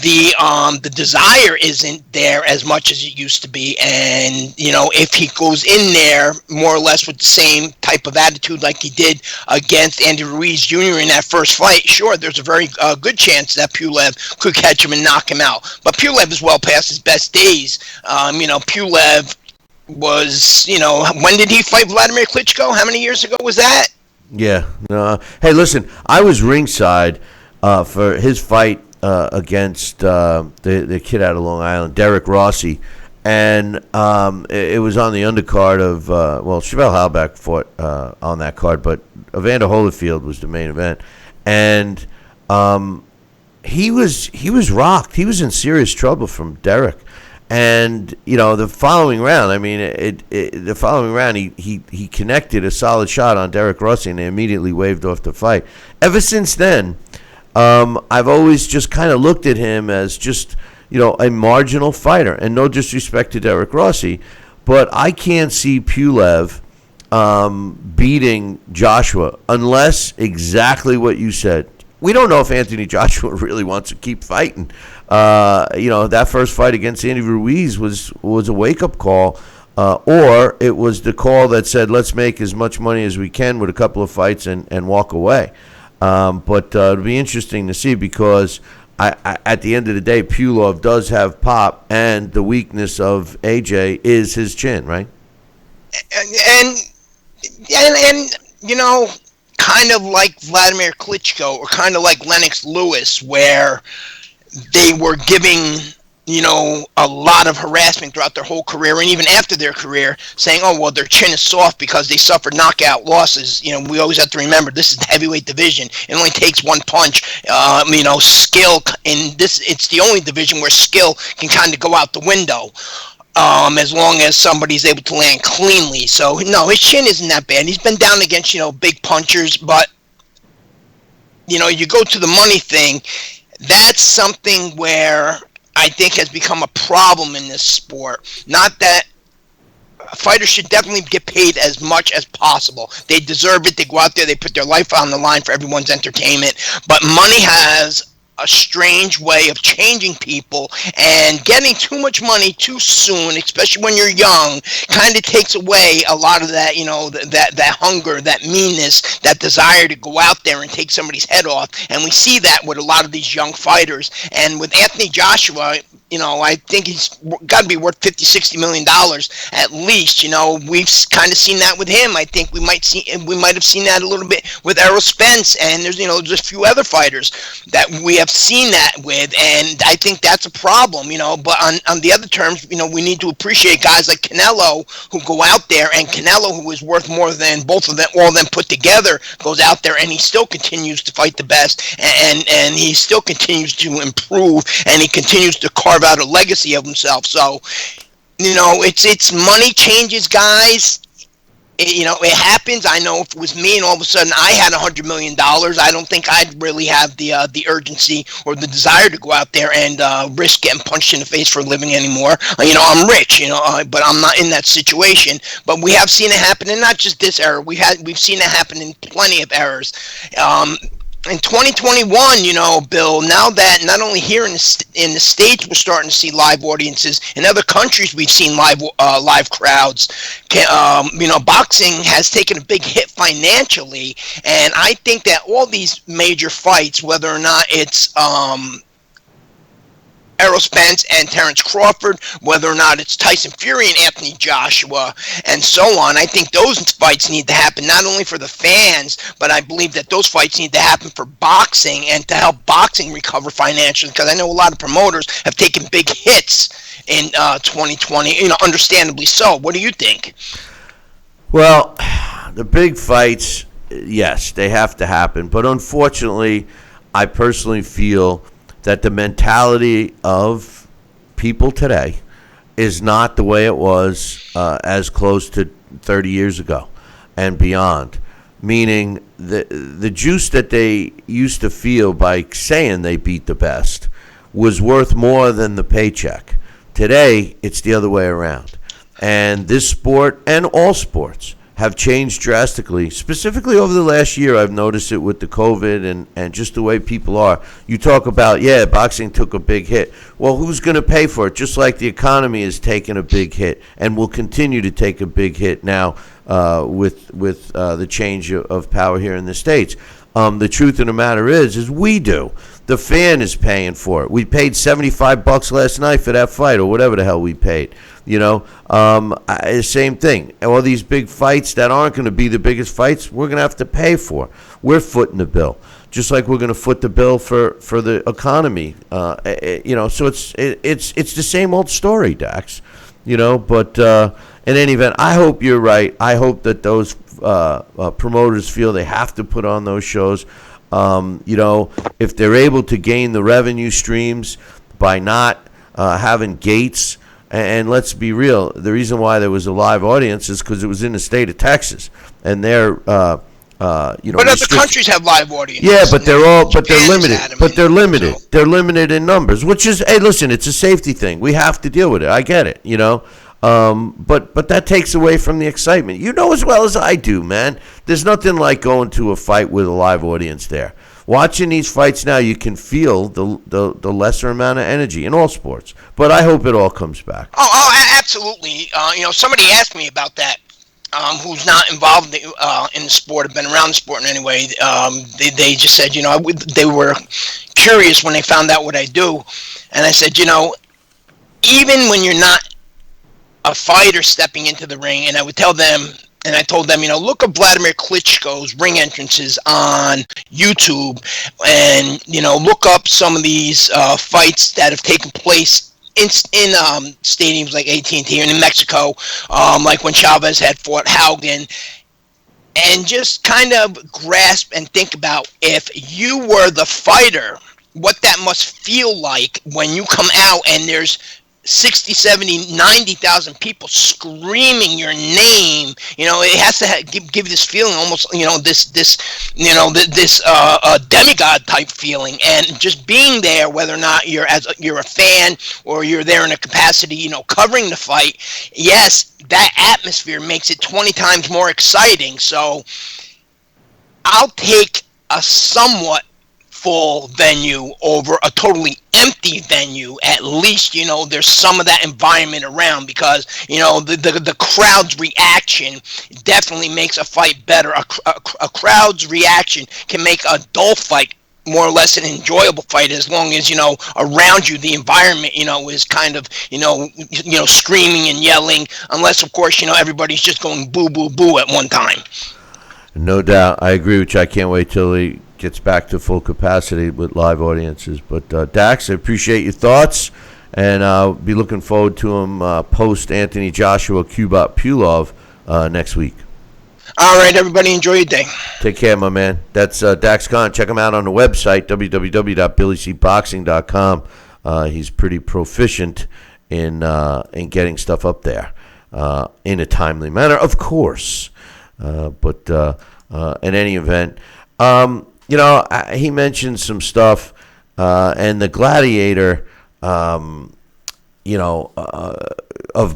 the desire isn't there as much as it used to be, and if he goes in there more or less with the same type of attitude like he did against Andy Ruiz Jr. in that first fight, sure, there's a very good chance that Pulev could catch him and knock him out. But Pulev is well past his best days. Pulev was, when did he fight Vladimir Klitschko? How many years ago was that? Yeah. Hey, listen, I was ringside for his fight against the kid out of Long Island, Derek Rossi, and it was on the undercard of Chevelle Halbach fought on that card, but Evander Holyfield was the main event, and he was rocked. He was in serious trouble from Derek, and the following round, he connected a solid shot on Derek Rossi, and they immediately waved off the fight. Ever since then, I've always just kind of looked at him as just, a marginal fighter. And no disrespect to Derek Rossi, but I can't see Pulev beating Joshua unless exactly what you said. We don't know if Anthony Joshua really wants to keep fighting. That first fight against Andy Ruiz was a wake-up call, or it was the call that said, let's make as much money as we can with a couple of fights and walk away. But it'll be interesting to see, because at the end of the day, Pulev does have pop, and the weakness of AJ is his chin, right? And kind of like Vladimir Klitschko, or kind of like Lennox Lewis, where they were giving a lot of harassment throughout their whole career, and even after their career, saying, their chin is soft because they suffered knockout losses. We always have to remember, this is the heavyweight division. It only takes one punch. Skill in this, it's the only division where skill can kind of go out the window, as long as somebody's able to land cleanly. So, no, his chin isn't that bad. He's been down against, big punchers, but, you go to the money thing, that's something where I think has become a problem in this sport. Not that fighters should definitely get paid as much as possible. They deserve it. They go out there, they put their life on the line for everyone's entertainment. But money has a strange way of changing people, and getting too much money too soon, especially when you're young, kind of takes away a lot of that, that hunger, that meanness, that desire to go out there and take somebody's head off. And we see that with a lot of these young fighters. And with Anthony Joshua, I think he's got to be worth $50-60 million at least. We've kind of seen that with him. I think we might have seen that a little bit with Errol Spence, and there's a few other fighters that we have seen that with, and I think that's a problem. But on the other terms, we need to appreciate guys like Canelo who go out there, and Canelo, who is worth more than both of them, all of them put together, goes out there and he still continues to fight the best, and he still continues to improve, and he continues to carve out a legacy of himself. So, it's money changes guys. it happens. I know if it was me and all of a sudden I had $100 million, I don't think I'd really have the urgency or the desire to go out there and risk getting punched in the face for a living anymore. I'm rich, but I'm not in that situation. But we have seen it happen, and not just this era. We've seen it happen in plenty of eras. In 2021, Bill, now that not only here in the States we're starting to see live audiences, in other countries we've seen live crowds. Boxing has taken a big hit financially, and I think that all these major fights, whether or not it's Errol Spence and Terrence Crawford, whether or not it's Tyson Fury and Anthony Joshua, and so on. I think those fights need to happen not only for the fans, but I believe that those fights need to happen for boxing and to help boxing recover financially, because I know a lot of promoters have taken big hits in 2020, understandably so. What do you think? Well, the big fights, yes, they have to happen, but unfortunately, I personally feel that the mentality of people today is not the way it was as close to 30 years ago and beyond. Meaning the juice that they used to feel by saying they beat the best was worth more than the paycheck. Today, it's the other way around. And this sport and all sports have changed drastically. Specifically over the last year, I've noticed it with the COVID and just the way people are. You talk about, boxing took a big hit. Well, who's going to pay for it? Just like the economy has taken a big hit and will continue to take a big hit now with the change of power here in the States. The truth of the matter is we do. The fan is paying for it. We paid $75 last night for that fight, or whatever the hell we paid. Same thing. All these big fights that aren't going to be the biggest fights, we're going to have to pay for. We're footing the bill, just like we're going to foot the bill for the economy. So it's the same old story, Dax. But in any event, I hope you're right. I hope that those promoters feel they have to put on those shows. If they're able to gain the revenue streams by not having gates, and let's be real, the reason why there was a live audience is because it was in the state of Texas, and they're But other countries have live audiences. Yeah, but they're limited. But they're limited. So. They're limited in numbers, which is, hey, listen, it's a safety thing. We have to deal with it. I get it. But that takes away from the excitement. You know as well as I do, man. There's nothing like going to a fight with a live audience there. Watching these fights now, you can feel the lesser amount of energy in all sports. But I hope it all comes back. Oh, absolutely. Somebody asked me about that. Who's not involved in the sport, have been around the sport in any way. They just said, they were curious when they found out what I do. And I said, even when you're not a fighter stepping into the ring, and I would tell them, and I told them, look up Vladimir Klitschko's ring entrances on YouTube, and, look up some of these fights that have taken place in stadiums like AT&T and in Mexico, like when Chavez had fought Haugen, and just kind of grasp and think about, if you were the fighter, what that must feel like when you come out and there's 60, 70, 90,000 people screaming your name. It has to give this feeling, almost, this demigod type feeling. And just being there, whether or not you're a fan or you're there in a capacity, covering the fight, yes, that atmosphere makes it 20 times more exciting. So I'll take a somewhat full venue over a totally empty venue. At least there's some of that environment around, because the crowd's reaction definitely makes a fight better. A crowd's reaction can make a dull fight more or less an enjoyable fight, as long as around you the environment is kind of screaming and yelling, unless of course everybody's just going boo boo boo at one time. No doubt, I agree with you. I can't wait till he gets back to full capacity with live audiences. But Dax, I appreciate your thoughts, and I'll be looking forward to him post Anthony Joshua-Kubrat Pulev next week. All right, everybody, enjoy your day. Take care, my man. That's Dax Khan. Check him out on the website, www.billycboxing.com. He's pretty proficient in getting stuff up there in a timely manner, of course. But in any event, he mentioned some stuff, and the gladiator, of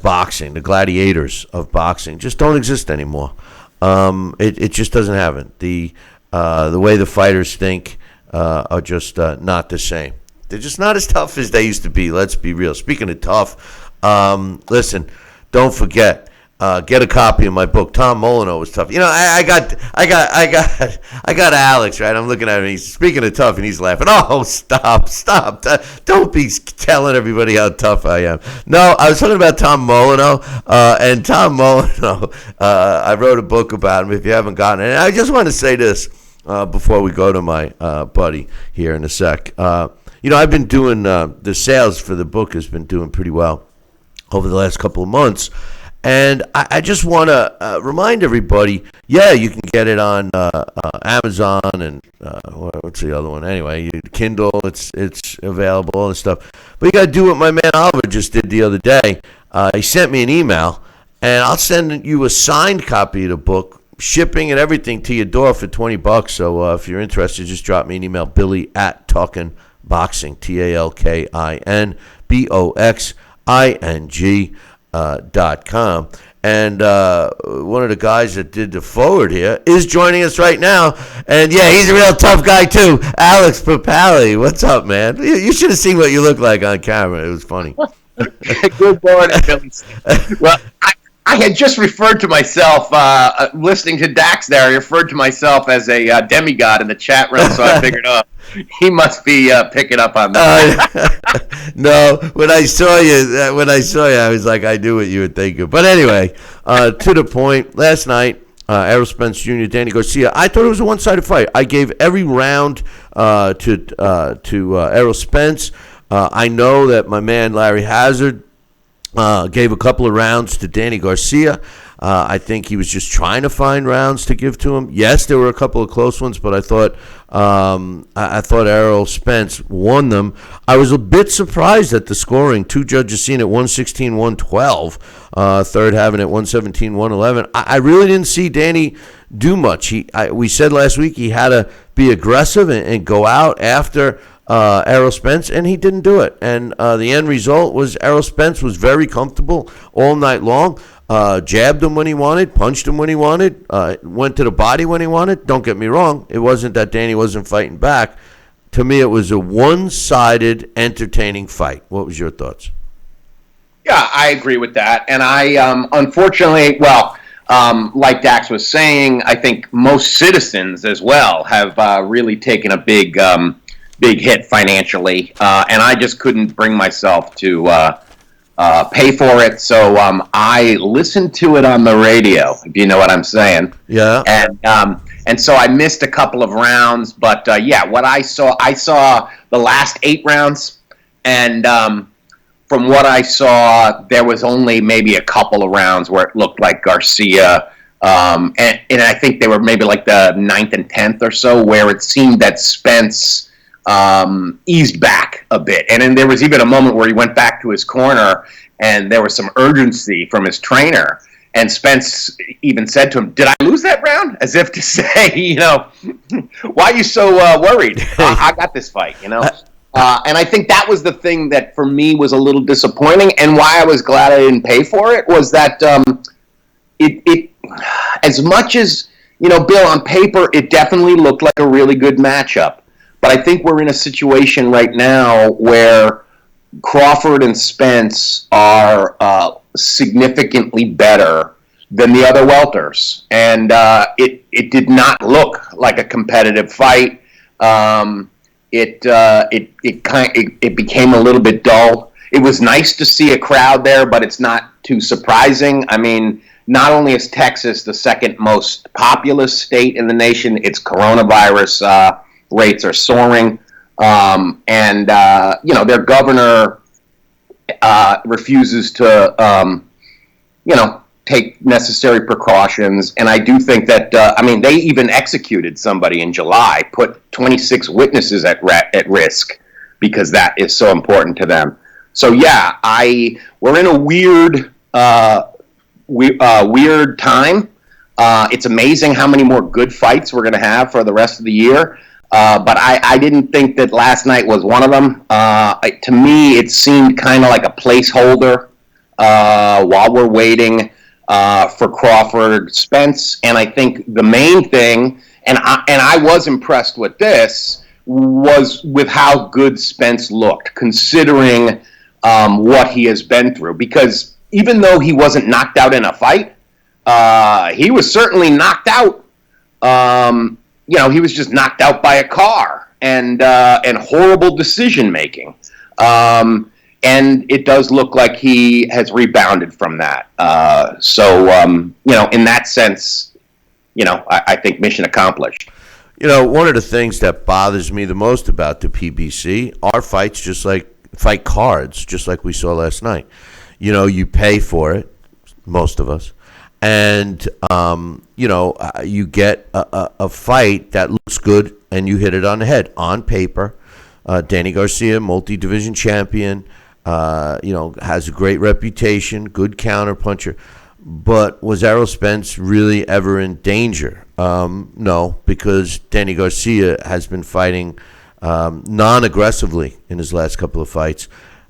boxing, the gladiators of boxing just don't exist anymore. It just doesn't happen. The way the fighters think are just not the same. They're just not as tough as they used to be. Let's be real. Speaking of tough, listen, don't forget. Get a copy of my book. Tom Molyneux was tough. I got Alex, right? I'm looking at him. He's speaking of tough, and he's laughing. Oh, stop! Don't be telling everybody how tough I am. No, I was talking about Tom Molyneux, and Tom Molyneux. I wrote a book about him. If you haven't gotten it, and I just want to say this before we go to my buddy here in a sec. I've been doing the sales for the book has been doing pretty well over the last couple of months. And I just want to remind everybody, you can get it on Amazon and what's the other one? Anyway, Kindle, it's available and stuff. But you got to do what my man Oliver just did the other day. He sent me an email, and I'll send you a signed copy of the book, shipping and everything to your door for $20. So if you're interested, just drop me an email, Billy@TalkinBoxing, TalkinBoxing.com. And one of the guys that did the forward here is joining us right now. And he's a real tough guy too. Alex Papali, what's up, man? You should have seen what you look like on camera. It was funny. Good morning, Billy. Well, I had just referred to myself, listening to Dax there, I referred to myself as a demigod in the chat room, so I figured, he must be picking up on that. No, when I saw you, I was like, I knew what you were thinking. But anyway, to the point, last night, Errol Spence Jr., Danny Garcia, I thought it was a one-sided fight. I gave every round to Errol Spence. I know that my man Larry Hazard gave a couple of rounds to Danny Garcia. I think he was just trying to find rounds to give to him. Yes, there were a couple of close ones, but I thought Errol Spence won them. I was a bit surprised at the scoring. Two judges seen it 116-112, third having it 117-111. I really didn't see Danny do much. We said last week he had to be aggressive and go out after Errol Spence, and he didn't do it. And the end result was Errol Spence was very comfortable all night long. Jabbed him when he wanted, punched him when he wanted, went to the body when he wanted. Don't get me wrong. It wasn't that Danny wasn't fighting back. To me, it was a one-sided, entertaining fight. What was your thoughts? Yeah, I agree with that. And I, unfortunately, like Dax was saying, I think most citizens as well have really taken a big hit financially. And I just couldn't bring myself to pay for it, so I listened to it on the radio, if you know what I'm saying. Yeah. And so I missed a couple of rounds, but what I saw the last 8 rounds, and from what I saw, there was only maybe a couple of rounds where it looked like Garcia, and I think they were maybe like the 9th and 10th or so, where it seemed that Spence eased back a bit. And then there was even a moment where he went back to his corner and there was some urgency from his trainer. And Spence even said to him, "Did I lose that round?" As if to say, why are you so worried? I got this fight, And I think that was the thing that for me was a little disappointing, and why I was glad I didn't pay for it was that it as much as, Bill, on paper, it definitely looked like a really good matchup. But I think we're in a situation right now where Crawford and Spence are significantly better than the other welters, and it did not look like a competitive fight. It became a little bit dull. It was nice to see a crowd there, but it's not too surprising. I mean, not only is Texas the second most populous state in the nation, its coronavirus rates are soaring, and their governor refuses to take necessary precautions. And I do think that they even executed somebody in July, put 26 witnesses at risk because that is so important to them. So we're in a weird time. It's amazing how many more good fights we're going to have for the rest of the year. But I didn't think that last night was one of them. To me, it seemed kind of like a placeholder while we're waiting for Crawford Spence. And I think the main thing, and I was impressed with this, was with how good Spence looked, considering what he has been through. Because even though he wasn't knocked out in a fight, he was certainly knocked out. He was just knocked out by a car and horrible decision making. And it does look like he has rebounded from that. In that sense, I think mission accomplished. One of the things that bothers me the most about the PBC are fights just like fight cards, just like we saw last night. You pay for it, most of us. And, you get a fight that looks good and you hit it on the head. On paper, Danny Garcia, multi-division champion, has a great reputation, good counterpuncher. But was Errol Spence really ever in danger? No, because Danny Garcia has been fighting non-aggressively in his last couple of fights.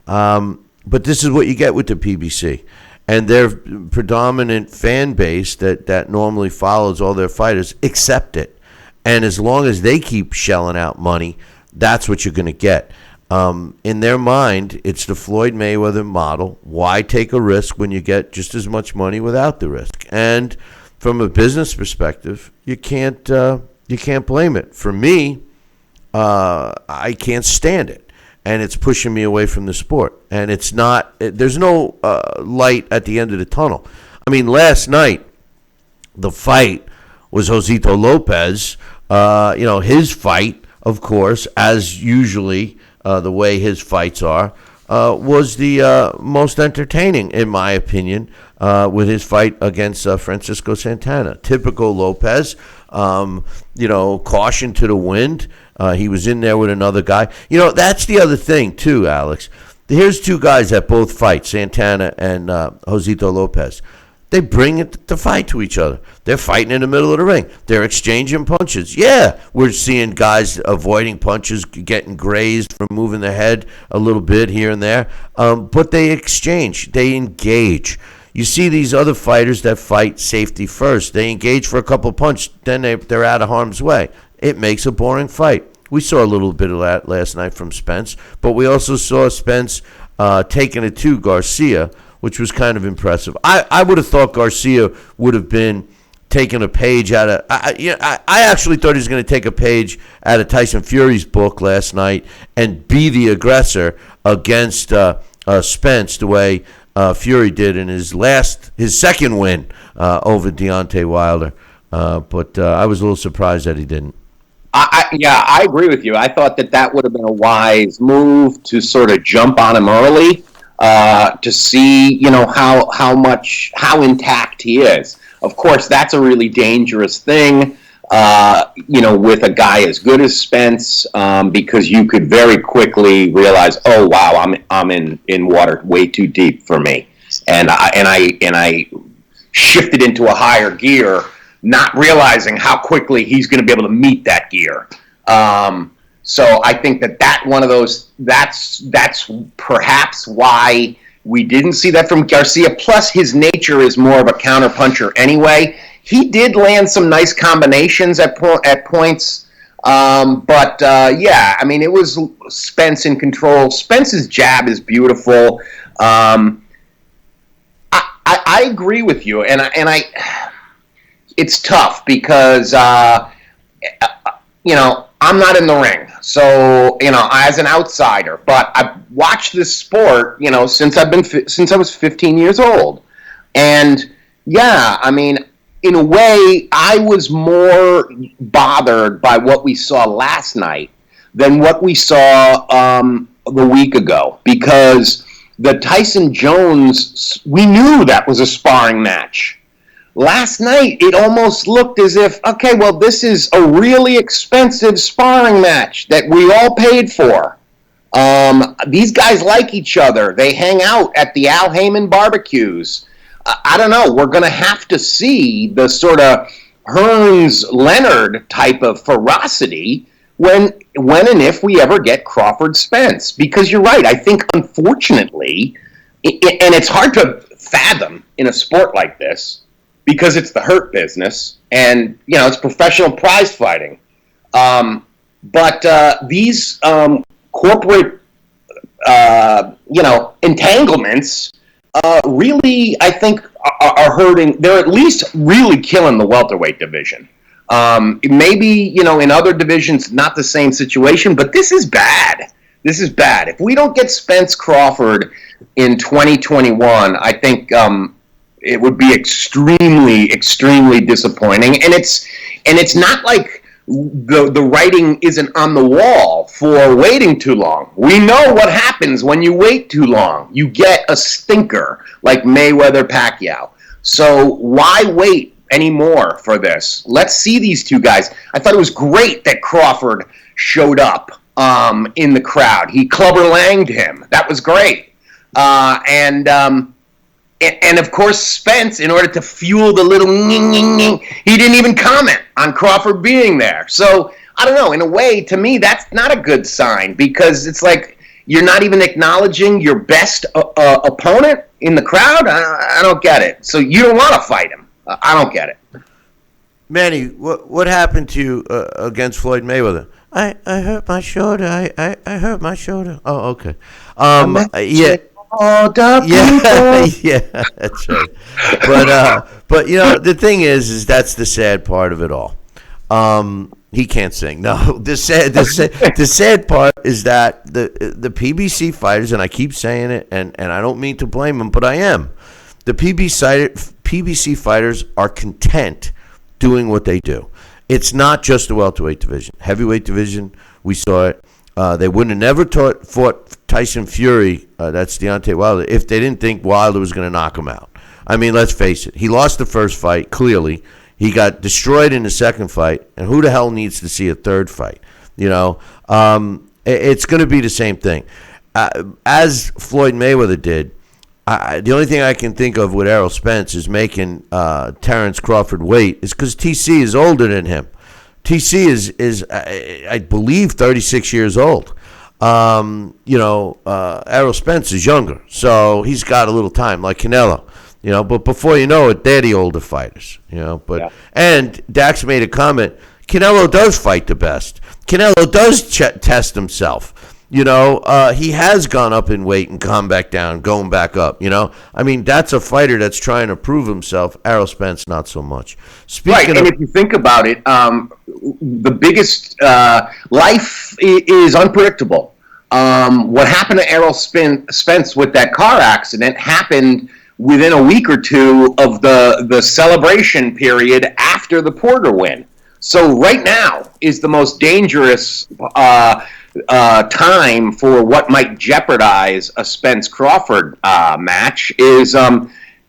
But this is what you get with the PBC. And their predominant fan base that normally follows all their fighters accept it. And as long as they keep shelling out money, that's what you're going to get. In their mind, it's the Floyd Mayweather model. Why take a risk when you get just as much money without the risk? And from a business perspective, you can't blame it. For me, I can't stand it. And it's pushing me away from the sport. And there's no light at the end of the tunnel. I mean, last night, the fight was Josito Lopez. His fight, of course, as usually the way his fights are, was the most entertaining, in my opinion, with his fight against Francisco Santana. Typical Lopez, caution to the wind. He was in there with another guy. That's the other thing, too, Alex. Here's two guys that both fight, Santana and Josito Lopez. They bring the fight to each other. They're fighting in the middle of the ring. They're exchanging punches. Yeah, we're seeing guys avoiding punches, getting grazed from moving their head a little bit here and there. But they exchange. They engage. You see these other fighters that fight safety first. They engage for a couple punches, then they're out of harm's way. It makes a boring fight. We saw a little bit of that last night from Spence, but we also saw Spence taking it to Garcia, which was kind of impressive. I would have thought Garcia would have been taking a page out of... I actually thought he was going to take a page out of Tyson Fury's book last night and be the aggressor against Spence the way Fury did in his second win over Deontay Wilder. But I was a little surprised that he didn't. I agree with you. I thought that would have been a wise move to sort of jump on him early to see, how intact he is. Of course, that's a really dangerous thing, with a guy as good as Spence, because you could very quickly realize, oh wow, I'm in water way too deep for me, and I shifted into a higher gear, not realizing how quickly he's going to be able to meet that gear. So I think that one of those, that's perhaps why we didn't see that from Garcia. Plus, his nature is more of a counterpuncher anyway. He did land some nice combinations at points. It was Spence in control. Spence's jab is beautiful. I agree with you, and I it's tough because, I'm not in the ring. So, as an outsider, but I've watched this sport, since I was 15 years old. And in a way, I was more bothered by what we saw last night than what we saw the week ago, because the Tyson Jones, we knew that was a sparring match. Last night, it almost looked as if, okay, well, this is a really expensive sparring match that we all paid for. These guys like each other. They hang out at the Al Heyman barbecues. I don't know. We're going to have to see the sort of Hearns-Leonard type of ferocity when and if we ever get Crawford-Spence. Because you're right. I think, unfortunately, and it's hard to fathom in a sport like this because it's the hurt business and, it's professional prize fighting. But these corporate, entanglements really, I think, are hurting. They're at least really killing the welterweight division. Maybe, in other divisions, not the same situation, but this is bad. This is bad. If we don't get Spence Crawford in 2021, I think it would be extremely, extremely disappointing. And it's not like the writing isn't on the wall for waiting too long. We know what happens when you wait too long. You get a stinker like Mayweather-Pacquiao. So why wait anymore for this? Let's see these two guys. I thought it was great that Crawford showed up in the crowd. He clubber-langed him. That was great. And of course, Spence, in order to fuel the little he didn't even comment on Crawford being there. So, I don't know, in a way, to me, that's not a good sign because it's like you're not even acknowledging your best opponent in the crowd. I don't get it. So you don't want to fight him. I don't get it. Manny, what happened to you against Floyd Mayweather? I hurt my shoulder. I hurt my shoulder. Oh, okay. Yeah. Yeah, that's right. But the thing is that's the sad part of it all. He can't sing. No, the sad part is that the PBC fighters, and I keep saying it, and I don't mean to blame them, but I am. The PBC fighters are content doing what they do. It's not just the welterweight division. Heavyweight division, we saw it. They wouldn't have never fought Tyson Fury, that's Deontay Wilder, if they didn't think Wilder was going to knock him out. I mean, let's face it. He lost the first fight, clearly. He got destroyed in the second fight, and who the hell needs to see a third fight? It's going to be the same thing. As Floyd Mayweather did, the only thing I can think of with Errol Spence is making Terrence Crawford wait is because TC is older than him. TC is I believe 36 years old. Errol Spence is younger, so he's got a little time, like Canelo. But before you know it, they're the older fighters. And Dax made a comment. Canelo does fight the best. Canelo does test himself. He has gone up in weight and gone back down, going back up. I mean, that's a fighter that's trying to prove himself. Errol Spence, not so much. Right, and if you think about it, the biggest life is unpredictable. What happened to Errol Spence with that car accident happened within a week or two of the celebration period after the Porter win. So right now is the most dangerous time for what might jeopardize a Spence-Crawford match is,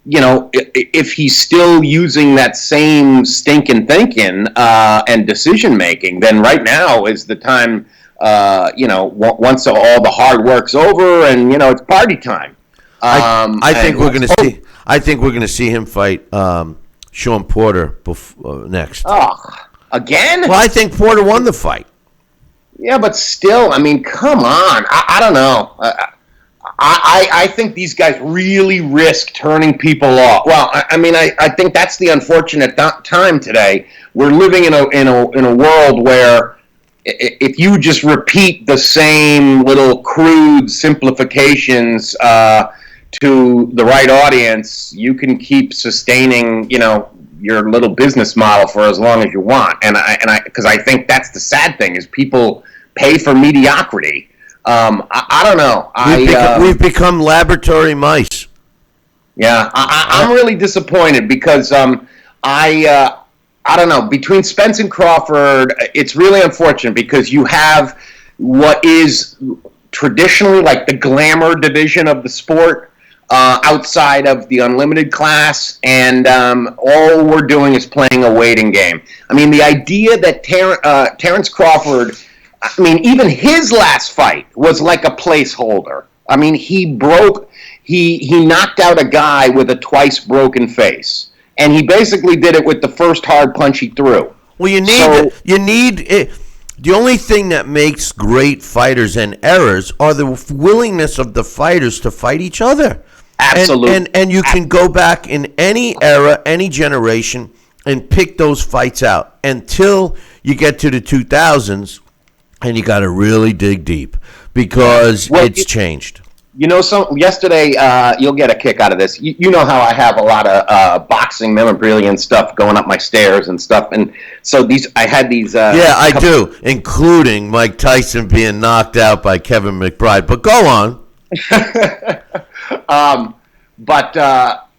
if he's still using that same stinking thinking and decision-making, then right now is the time, once all the hard work's over and, it's party time. I think we're going to see him fight Sean Porter next. Oh, again? Well, I think Porter won the fight. Yeah, but still, I mean, come on. I don't know. I think these guys really risk turning people off. Well, I think that's the unfortunate time today. We're living in a world where if you just repeat the same little crude simplifications to the right audience, you can keep sustaining, your little business model for as long as you want. And because I think that's the sad thing is people pay for mediocrity. I don't know. We've become laboratory mice. Yeah, I'm really disappointed because I don't know. Between Spence and Crawford, it's really unfortunate because you have what is traditionally like the glamour division of the sport outside of the unlimited class, and all we're doing is playing a waiting game. I mean, the idea that Terrence Crawford, I mean, even his last fight was like a placeholder. I mean, he broke he knocked out a guy with a twice broken face, and he basically did it with the first hard punch he threw. Well, you need it. The only thing that makes great fighters and errors are the willingness of the fighters to fight each other. Absolutely. And you can go back in any era, any generation, and pick those fights out until you get to the 2000s, and you got to really dig deep because it's changed. You know, yesterday, you'll get a kick out of this. You know how I have a lot of boxing memorabilia and stuff going up my stairs and stuff, and so I had these. Yeah, I do, including Mike Tyson being knocked out by Kevin McBride. But go on.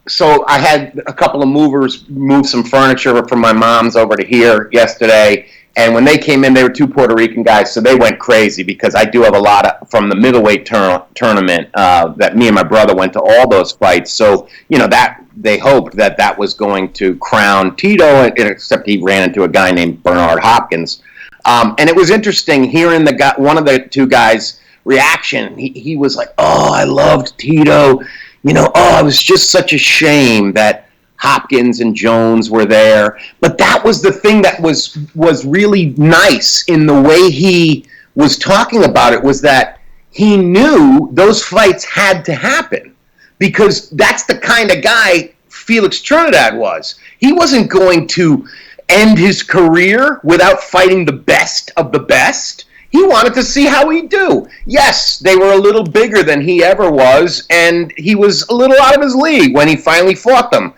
So I had a couple of movers move some furniture from my mom's over to here yesterday. And when they came in, they were two Puerto Rican guys, so they went crazy because I do have a lot from the middleweight tournament that me and my brother went to all those fights. So, that they hoped that was going to crown Tito, except he ran into a guy named Bernard Hopkins. And it was interesting hearing one of the two guys' reaction. He was like, "Oh, I loved Tito. It was just such a shame that Hopkins and Jones were there." But that was the thing that was really nice in the way he was talking about it, was that he knew those fights had to happen because that's the kind of guy Felix Trinidad was. He wasn't going to end his career without fighting the best of the best. He wanted to see how he'd do. Yes, they were a little bigger than he ever was, and he was a little out of his league when he finally fought them.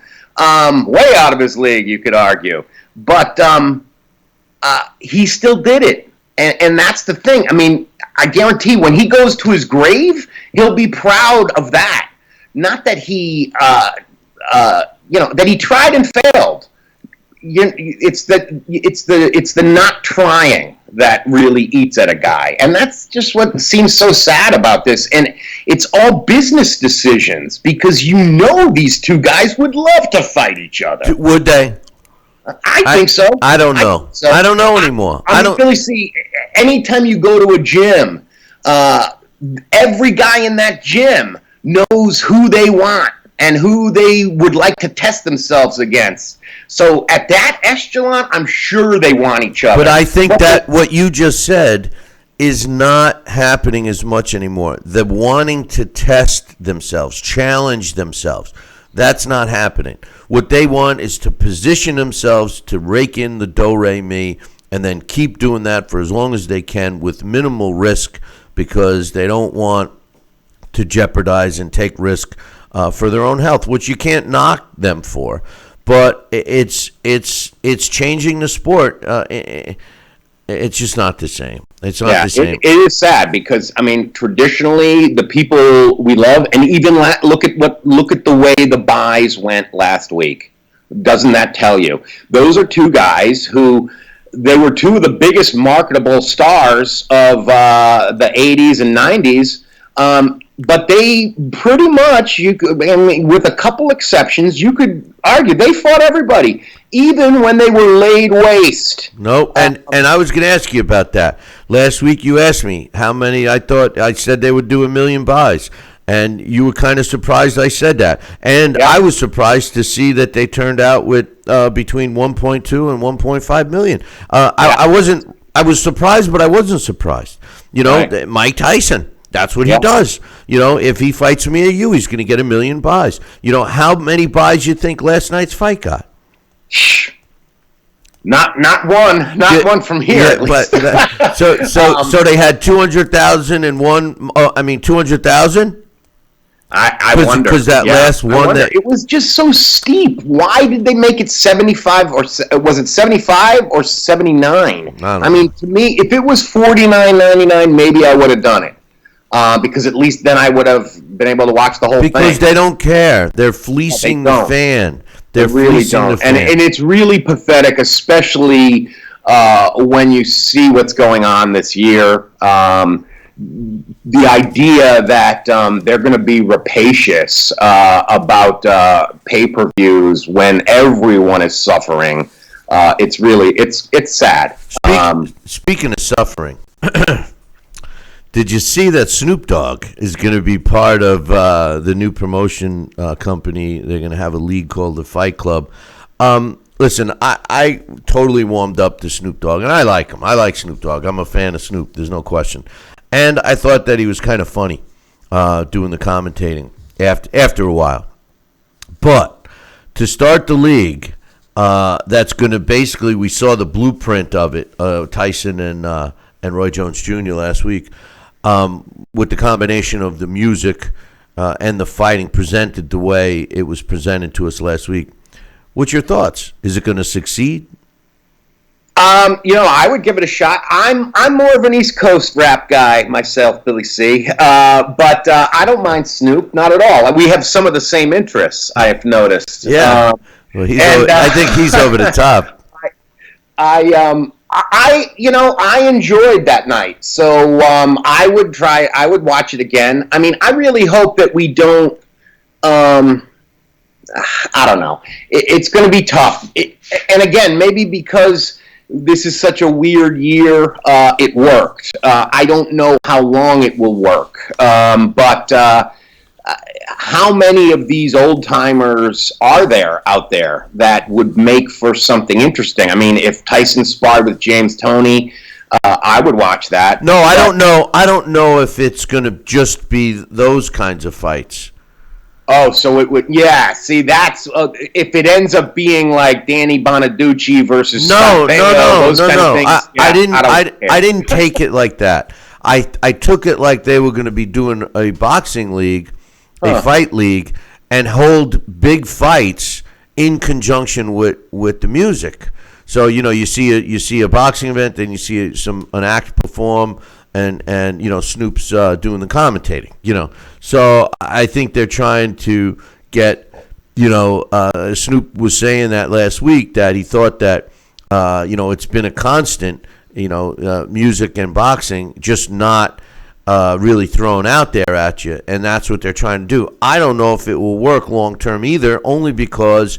Way out of his league, you could argue. But he still did it. And that's the thing. I mean, I guarantee when he goes to his grave, he'll be proud of that. Not that he, that he tried and failed. It's the not trying that really eats at a guy. And that's just what seems so sad about this. And it's all business decisions because these two guys would love to fight each other. Would they? I think so. I don't know. I don't know anymore. I don't really see. Anytime you go to a gym, every guy in that gym knows who they want and who they would like to test themselves against. So at that echelon, I'm sure they want each other. But I think that what you just said is not happening as much anymore. The wanting to test themselves, challenge themselves, that's not happening. What they want is to position themselves to rake in the do-re-mi and then keep doing that for as long as they can with minimal risk because they don't want to jeopardize and take risk for their own health, which you can't knock them for. But it's changing the sport. It's just not the same. It's not the same. It is sad because traditionally the people we love, and even look at the way the buys went last week. Doesn't that tell you? Those are two guys who they were two of the biggest marketable stars of the 80s and 90s. But they pretty much, with a couple exceptions, you could argue they fought everybody, even when they were laid waste. No, and I was going to ask you about that. Last week you asked me how many I said they would do 1 million buys, and you were kind of surprised I said that. And I was surprised to see that they turned out with between 1.2 and 1.5 million. I was surprised, but I wasn't surprised. Right. Mike Tyson. That's what he does. If he fights me or you, he's going to get 1 million buys. How many buys you think last night's fight got? Not one. Not one from here. Yeah, but so they had 200,000 and one. 200,000. I wonder because that last one it was just so steep. Why did they make it 75 or was it 75 or 79? To me, if it was $49.99, maybe I would have done it. Because at least then I would have been able to watch the whole thing. Because they don't care. They're fleecing the fan. They really don't. And it's really pathetic, especially when you see what's going on this year. The idea that they're going to be rapacious about pay-per-views when everyone is suffering, it's sad. Speaking of suffering... Did you see that Snoop Dogg is going to be part of the new promotion company? They're going to have a league called the Fight Club. Listen, I totally warmed up to Snoop Dogg, and I like him. I like Snoop Dogg. I'm a fan of Snoop. There's no question. And I thought that he was kind of funny doing the commentating after a while. But to start the league, that's going to basically, we saw the blueprint of it, Tyson and Roy Jones Jr. last week, with the combination of the music and the fighting presented the way it was presented to us last week. What's your thoughts? Is it going to succeed? I would give it a shot. I'm more of an East Coast rap guy myself, Billy C. But I don't mind Snoop, not at all. We have some of the same interests, I have noticed. Yeah. Well, I think he's over the top. I enjoyed that night, so I would watch it again. I mean, I really hope that we don't. I don't know. It's going to be tough. And again, maybe because this is such a weird year, it worked. I don't know how long it will work. But how many of these old-timers are there out there that would make for something interesting? I mean, if Tyson sparred with James Toney, I would watch that. No, I don't know. I don't know if it's going to just be those kinds of fights. Oh, so it would, yeah. See, that's if it ends up being like Danny Bonaducci versus no. Things, I didn't take it like that. I took it like they were going to be doing a boxing league, a fight league, and hold big fights in conjunction with the music. So you see a boxing event, then you see an act perform. And Snoop's doing the commentating, So I think they're trying to get, Snoop was saying that last week that he thought that, it's been a constant, music and boxing, just not really thrown out there at you. And that's what they're trying to do. I don't know if it will work long term either, only because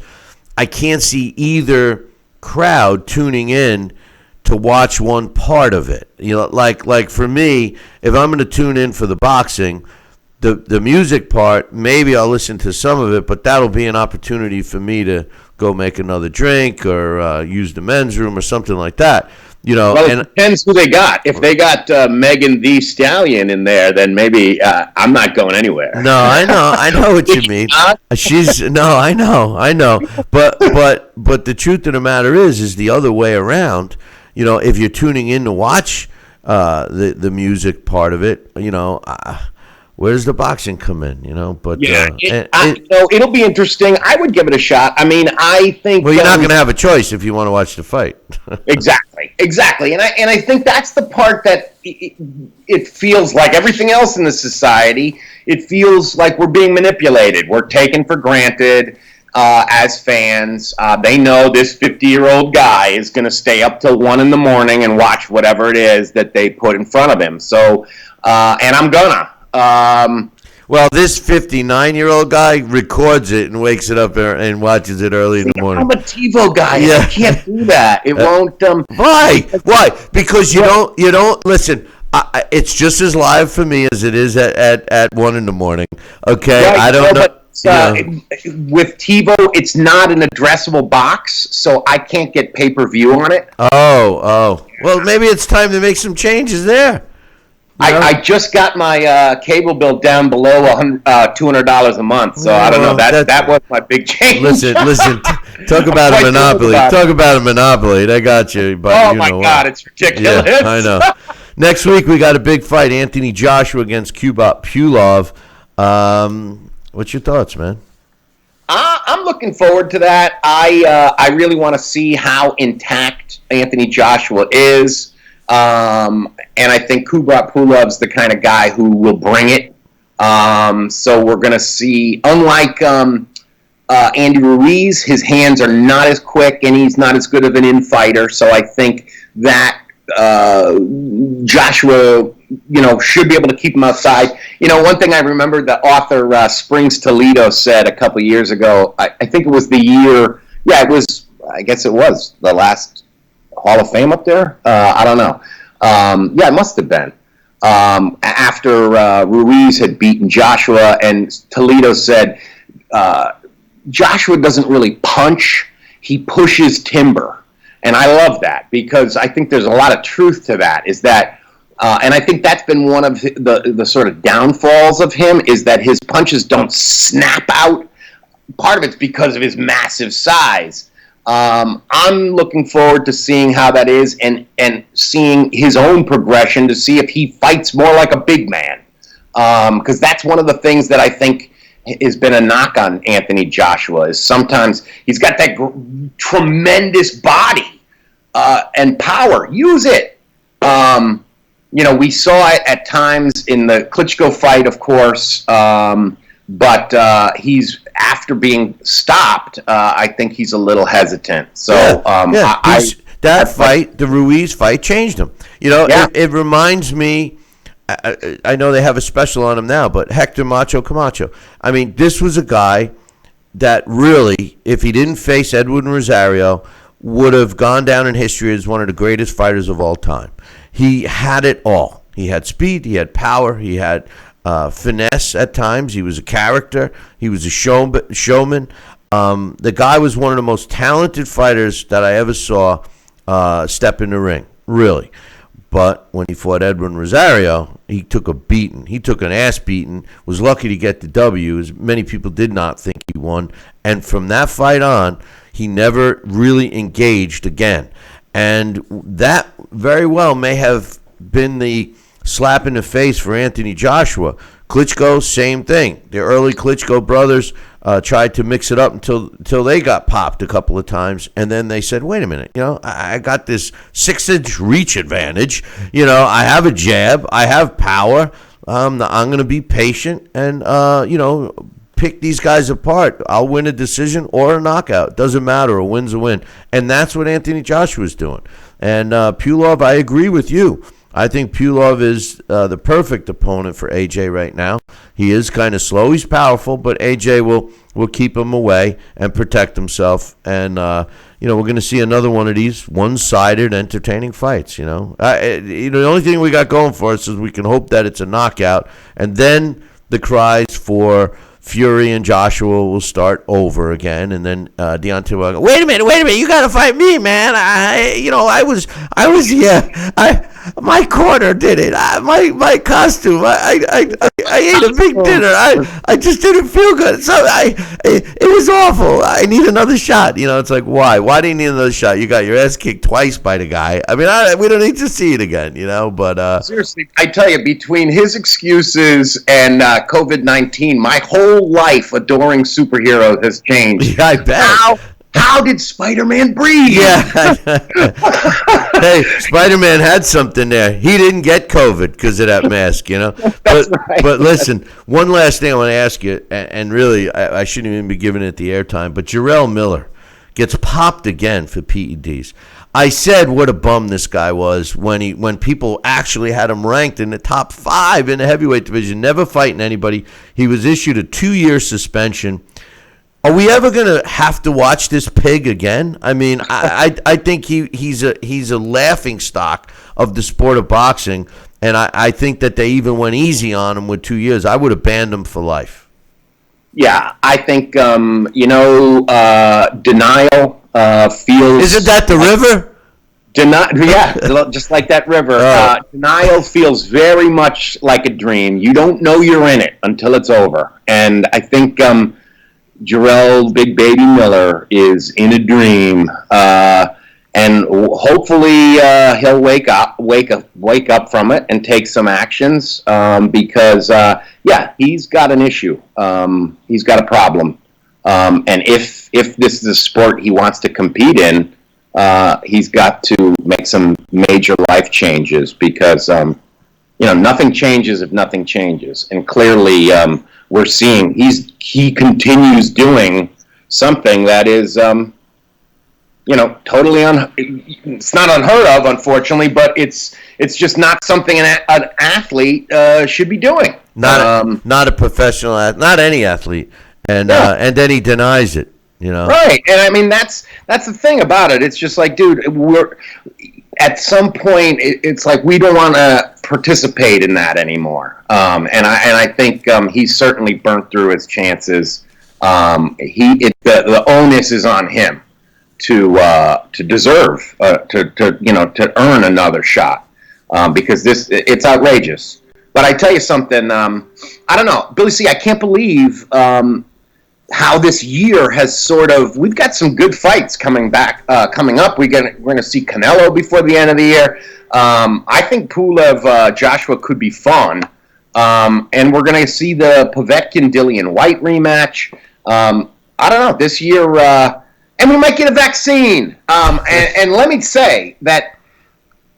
I can't see either crowd tuning in to watch one part of it. Like for me, if I'm going to tune in for the boxing, the music part, maybe I'll listen to some of it, but that'll be an opportunity for me to go make another drink or use the men's room or something like that. Well, it depends who they got. If they got Megan Thee Stallion in there, then maybe I'm not going anywhere. No, I know what you mean. I know. But the truth of the matter is the other way around. If you're tuning in to watch the music part of it, where does the boxing come in? But it'll be interesting. I would give it a shot. I mean, I think. Well, you're not going to have a choice if you want to watch the fight. Exactly, and I think that's the part that it feels like everything else in the society. It feels like we're being manipulated. We're taken for granted. As fans, they know this 50-year-old guy is going to stay up till 1 a.m. and watch whatever it is that they put in front of him. So, and I'm gonna. Well, this 59-year-old guy records it and wakes it up and watches it early in the morning. I'm a TiVo guy. Yeah. I can't do that. It won't. Why? Because you don't listen. It's just as live for me as it is at 1 a.m. Okay, right, I don't know. With TiVo, it's not an addressable box, so I can't get pay-per-view on it. Oh. Well, maybe it's time to make some changes there. I just got my cable bill down below $200 a month, so I don't know. That was my big change. Listen. Talk about a monopoly. Talk about a monopoly. They got you. But my God, it's ridiculous. Yeah, I know. Next week we got a big fight: Anthony Joshua against Kubrat Pulev. What's your thoughts, man? I'm looking forward to that. I really want to see how intact Anthony Joshua is. And I think Kubrat Pulev's the kind of guy who will bring it. So we're going to see, unlike Andy Ruiz, his hands are not as quick and he's not as good of an infighter. So I think that Joshua, should be able to keep him outside. One thing I remember the author Springs Toledo said a couple years ago, I think it was the year, I guess it was the last Hall of Fame up there. I don't know. It must have been. after Ruiz had beaten Joshua, and Toledo said, Joshua doesn't really punch, he pushes timber. And I love that, because I think there's a lot of truth to that, is that, and I think that's been one of the sort of downfalls of him, is that his punches don't snap out. Part of it's because of his massive size. I'm looking forward to seeing how that is, and seeing his own progression to see if he fights more like a big man. Because that's one of the things that I think has been a knock on Anthony Joshua, is sometimes he's got that tremendous body and power. Use it. We saw it at times in the Klitschko fight, of course, but he's, after being stopped, I think he's a little hesitant. So that fight, the Ruiz fight, changed him. It reminds me. I know they have a special on him now, but Hector Macho Camacho. I mean, this was a guy that really, if he didn't face Edwin Rosario, would have gone down in history as one of the greatest fighters of all time. He had it all. He had speed, he had power, he had finesse at times. He was a character. He was a showman. The guy was one of the most talented fighters that I ever saw step in the ring, really. But when he fought Edwin Rosario, he took a beating. He took an ass beating, was lucky to get the W, as many people did not think he won. And from that fight on, he never really engaged again. And that very well may have been the slap in the face for Anthony Joshua. Klitschko, same thing. The early Klitschko brothers tried to mix it up until they got popped a couple of times, and then they said, wait a minute, I got this 6-inch reach advantage. I have a jab, I have power. I'm going to be patient and, pick these guys apart. I'll win a decision or a knockout. Doesn't matter. A win's a win. And that's what Anthony Joshua's doing. And Pulev, I agree with you. I think Pulev is the perfect opponent for AJ right now. He is kind of slow. He's powerful, but AJ will keep him away and protect himself. And, we're going to see another one of these one-sided, entertaining fights, The only thing we got going for us is we can hope that it's a knockout. And then the cries for Fury and Joshua will start over again, and then Deontay will go, wait a minute, you gotta fight me, man. My corner did it. My costume. I ate a big dinner. I just didn't feel good. So it was awful. I need another shot. It's like, why? Why do you need another shot? You got your ass kicked twice by the guy. I mean, we don't need to see it again. But seriously, I tell you, between his excuses and COVID-19, my whole life adoring superheroes has changed. Yeah, I bet. How did Spider-Man breathe? Yeah. Hey, Spider-Man had something there. He didn't get COVID because of that mask, That's right. But listen, one last thing I want to ask you, and really, I shouldn't even be giving it the airtime, but Jarrell Miller gets popped again for PEDs. I said what a bum this guy was when people actually had him ranked in the top 5 in the heavyweight division, never fighting anybody. He was issued a 2-year suspension. Are we ever going to have to watch this pig again? I mean, I think he's a laughing stock of the sport of boxing, and I think that they even went easy on him with 2 years. I would have banned him for life. Yeah, I think, Denial feels... Isn't that the river? Yeah, just like that river. Denial feels very much like a dream. You don't know you're in it until it's over. And I think... Jarrell Big Baby Miller is in a dream, and hopefully he'll wake up from it and take some actions, because he's got an issue. He's got a problem, and if this is a sport he wants to compete in, he's got to make some major life changes, because nothing changes if nothing changes, and clearly we're seeing he continues doing something that is totally it's not unheard of, unfortunately, but it's just not something an athlete should be doing. Not a professional athlete, not any athlete, and then he denies it. Right, and I mean that's the thing about it. It's just like, dude, we're at some point. It's like we don't want to participate in that anymore. And I think he's certainly burnt through his chances. The onus is on him to deserve to earn another shot, because it's outrageous. But I tell you something, I don't know, Billy C. I can't believe how this year has we've got some good fights coming up. We're going to see Canelo before the end of the year. I think Pulev Joshua could be fun, and we're going to see the Povetkin-Dillian White rematch. I don't know, this year, and we might get a vaccine. And let me say that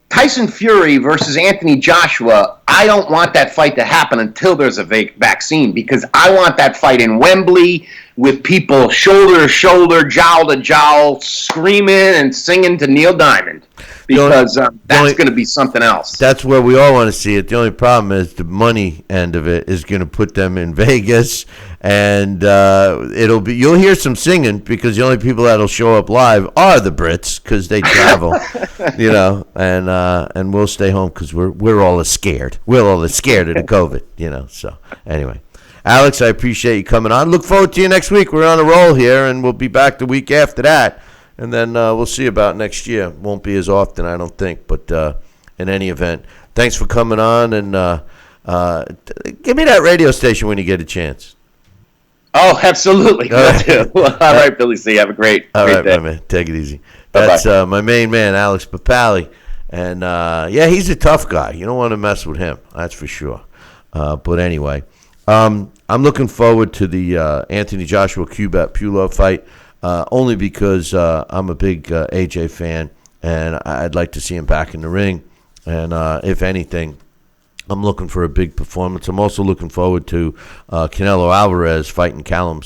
Tyson Fury versus Anthony Joshua, I don't want that fight to happen until there's a vaccine, because I want that fight in Wembley with people shoulder to shoulder, jowl to jowl, screaming and singing to Neil Diamond, because that's going to be something else. That's where we all want to see it. The only problem is the money end of it is going to put them in Vegas, and you'll hear some singing, because the only people that'll show up live are the Brits, because they travel, and we'll stay home because we're all scared. We're all scared of the COVID, So anyway. Alex, I appreciate you coming on. Look forward to you next week. We're on a roll here, and we'll be back the week after that. And then we'll see about next year. Won't be as often, I don't think. But in any event, thanks for coming on. And give me that radio station when you get a chance. Oh, absolutely. All right, All right, Billy C. Have a great day. My man. Take it easy. That's my main man, Alex Papali. And, he's a tough guy. You don't want to mess with him. That's for sure. But anyway. I'm looking forward to the Anthony Joshua-Kubrat Pulev fight, only because I'm a big AJ fan, and I'd like to see him back in the ring. And if anything, I'm looking for a big performance. I'm also looking forward to Canelo Alvarez fighting Callum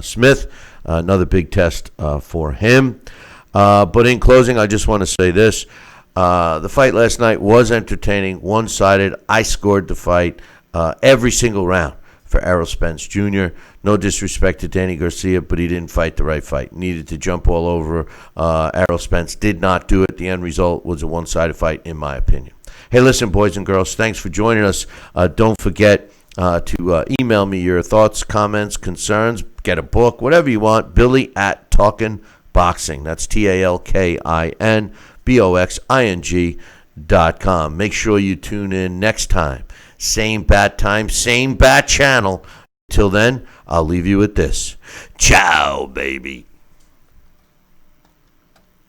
Smith, another big test for him. But in closing, I just want to say this. The fight last night was entertaining, one-sided. I scored the fight every single round for Errol Spence Jr. No disrespect to Danny Garcia, but he didn't fight the right fight. Needed to jump all over Errol Spence. Did not do it. The end result was a one-sided fight, in my opinion. Hey, listen, boys and girls, thanks for joining us. Don't forget to email me your thoughts, comments, concerns, get a book, whatever you want. Billy at Talkin' Boxing. That's TalkinBoxing.com. Make sure you tune in next time. Same bat time, same bat channel. Till then, I'll leave you with this. Ciao, baby.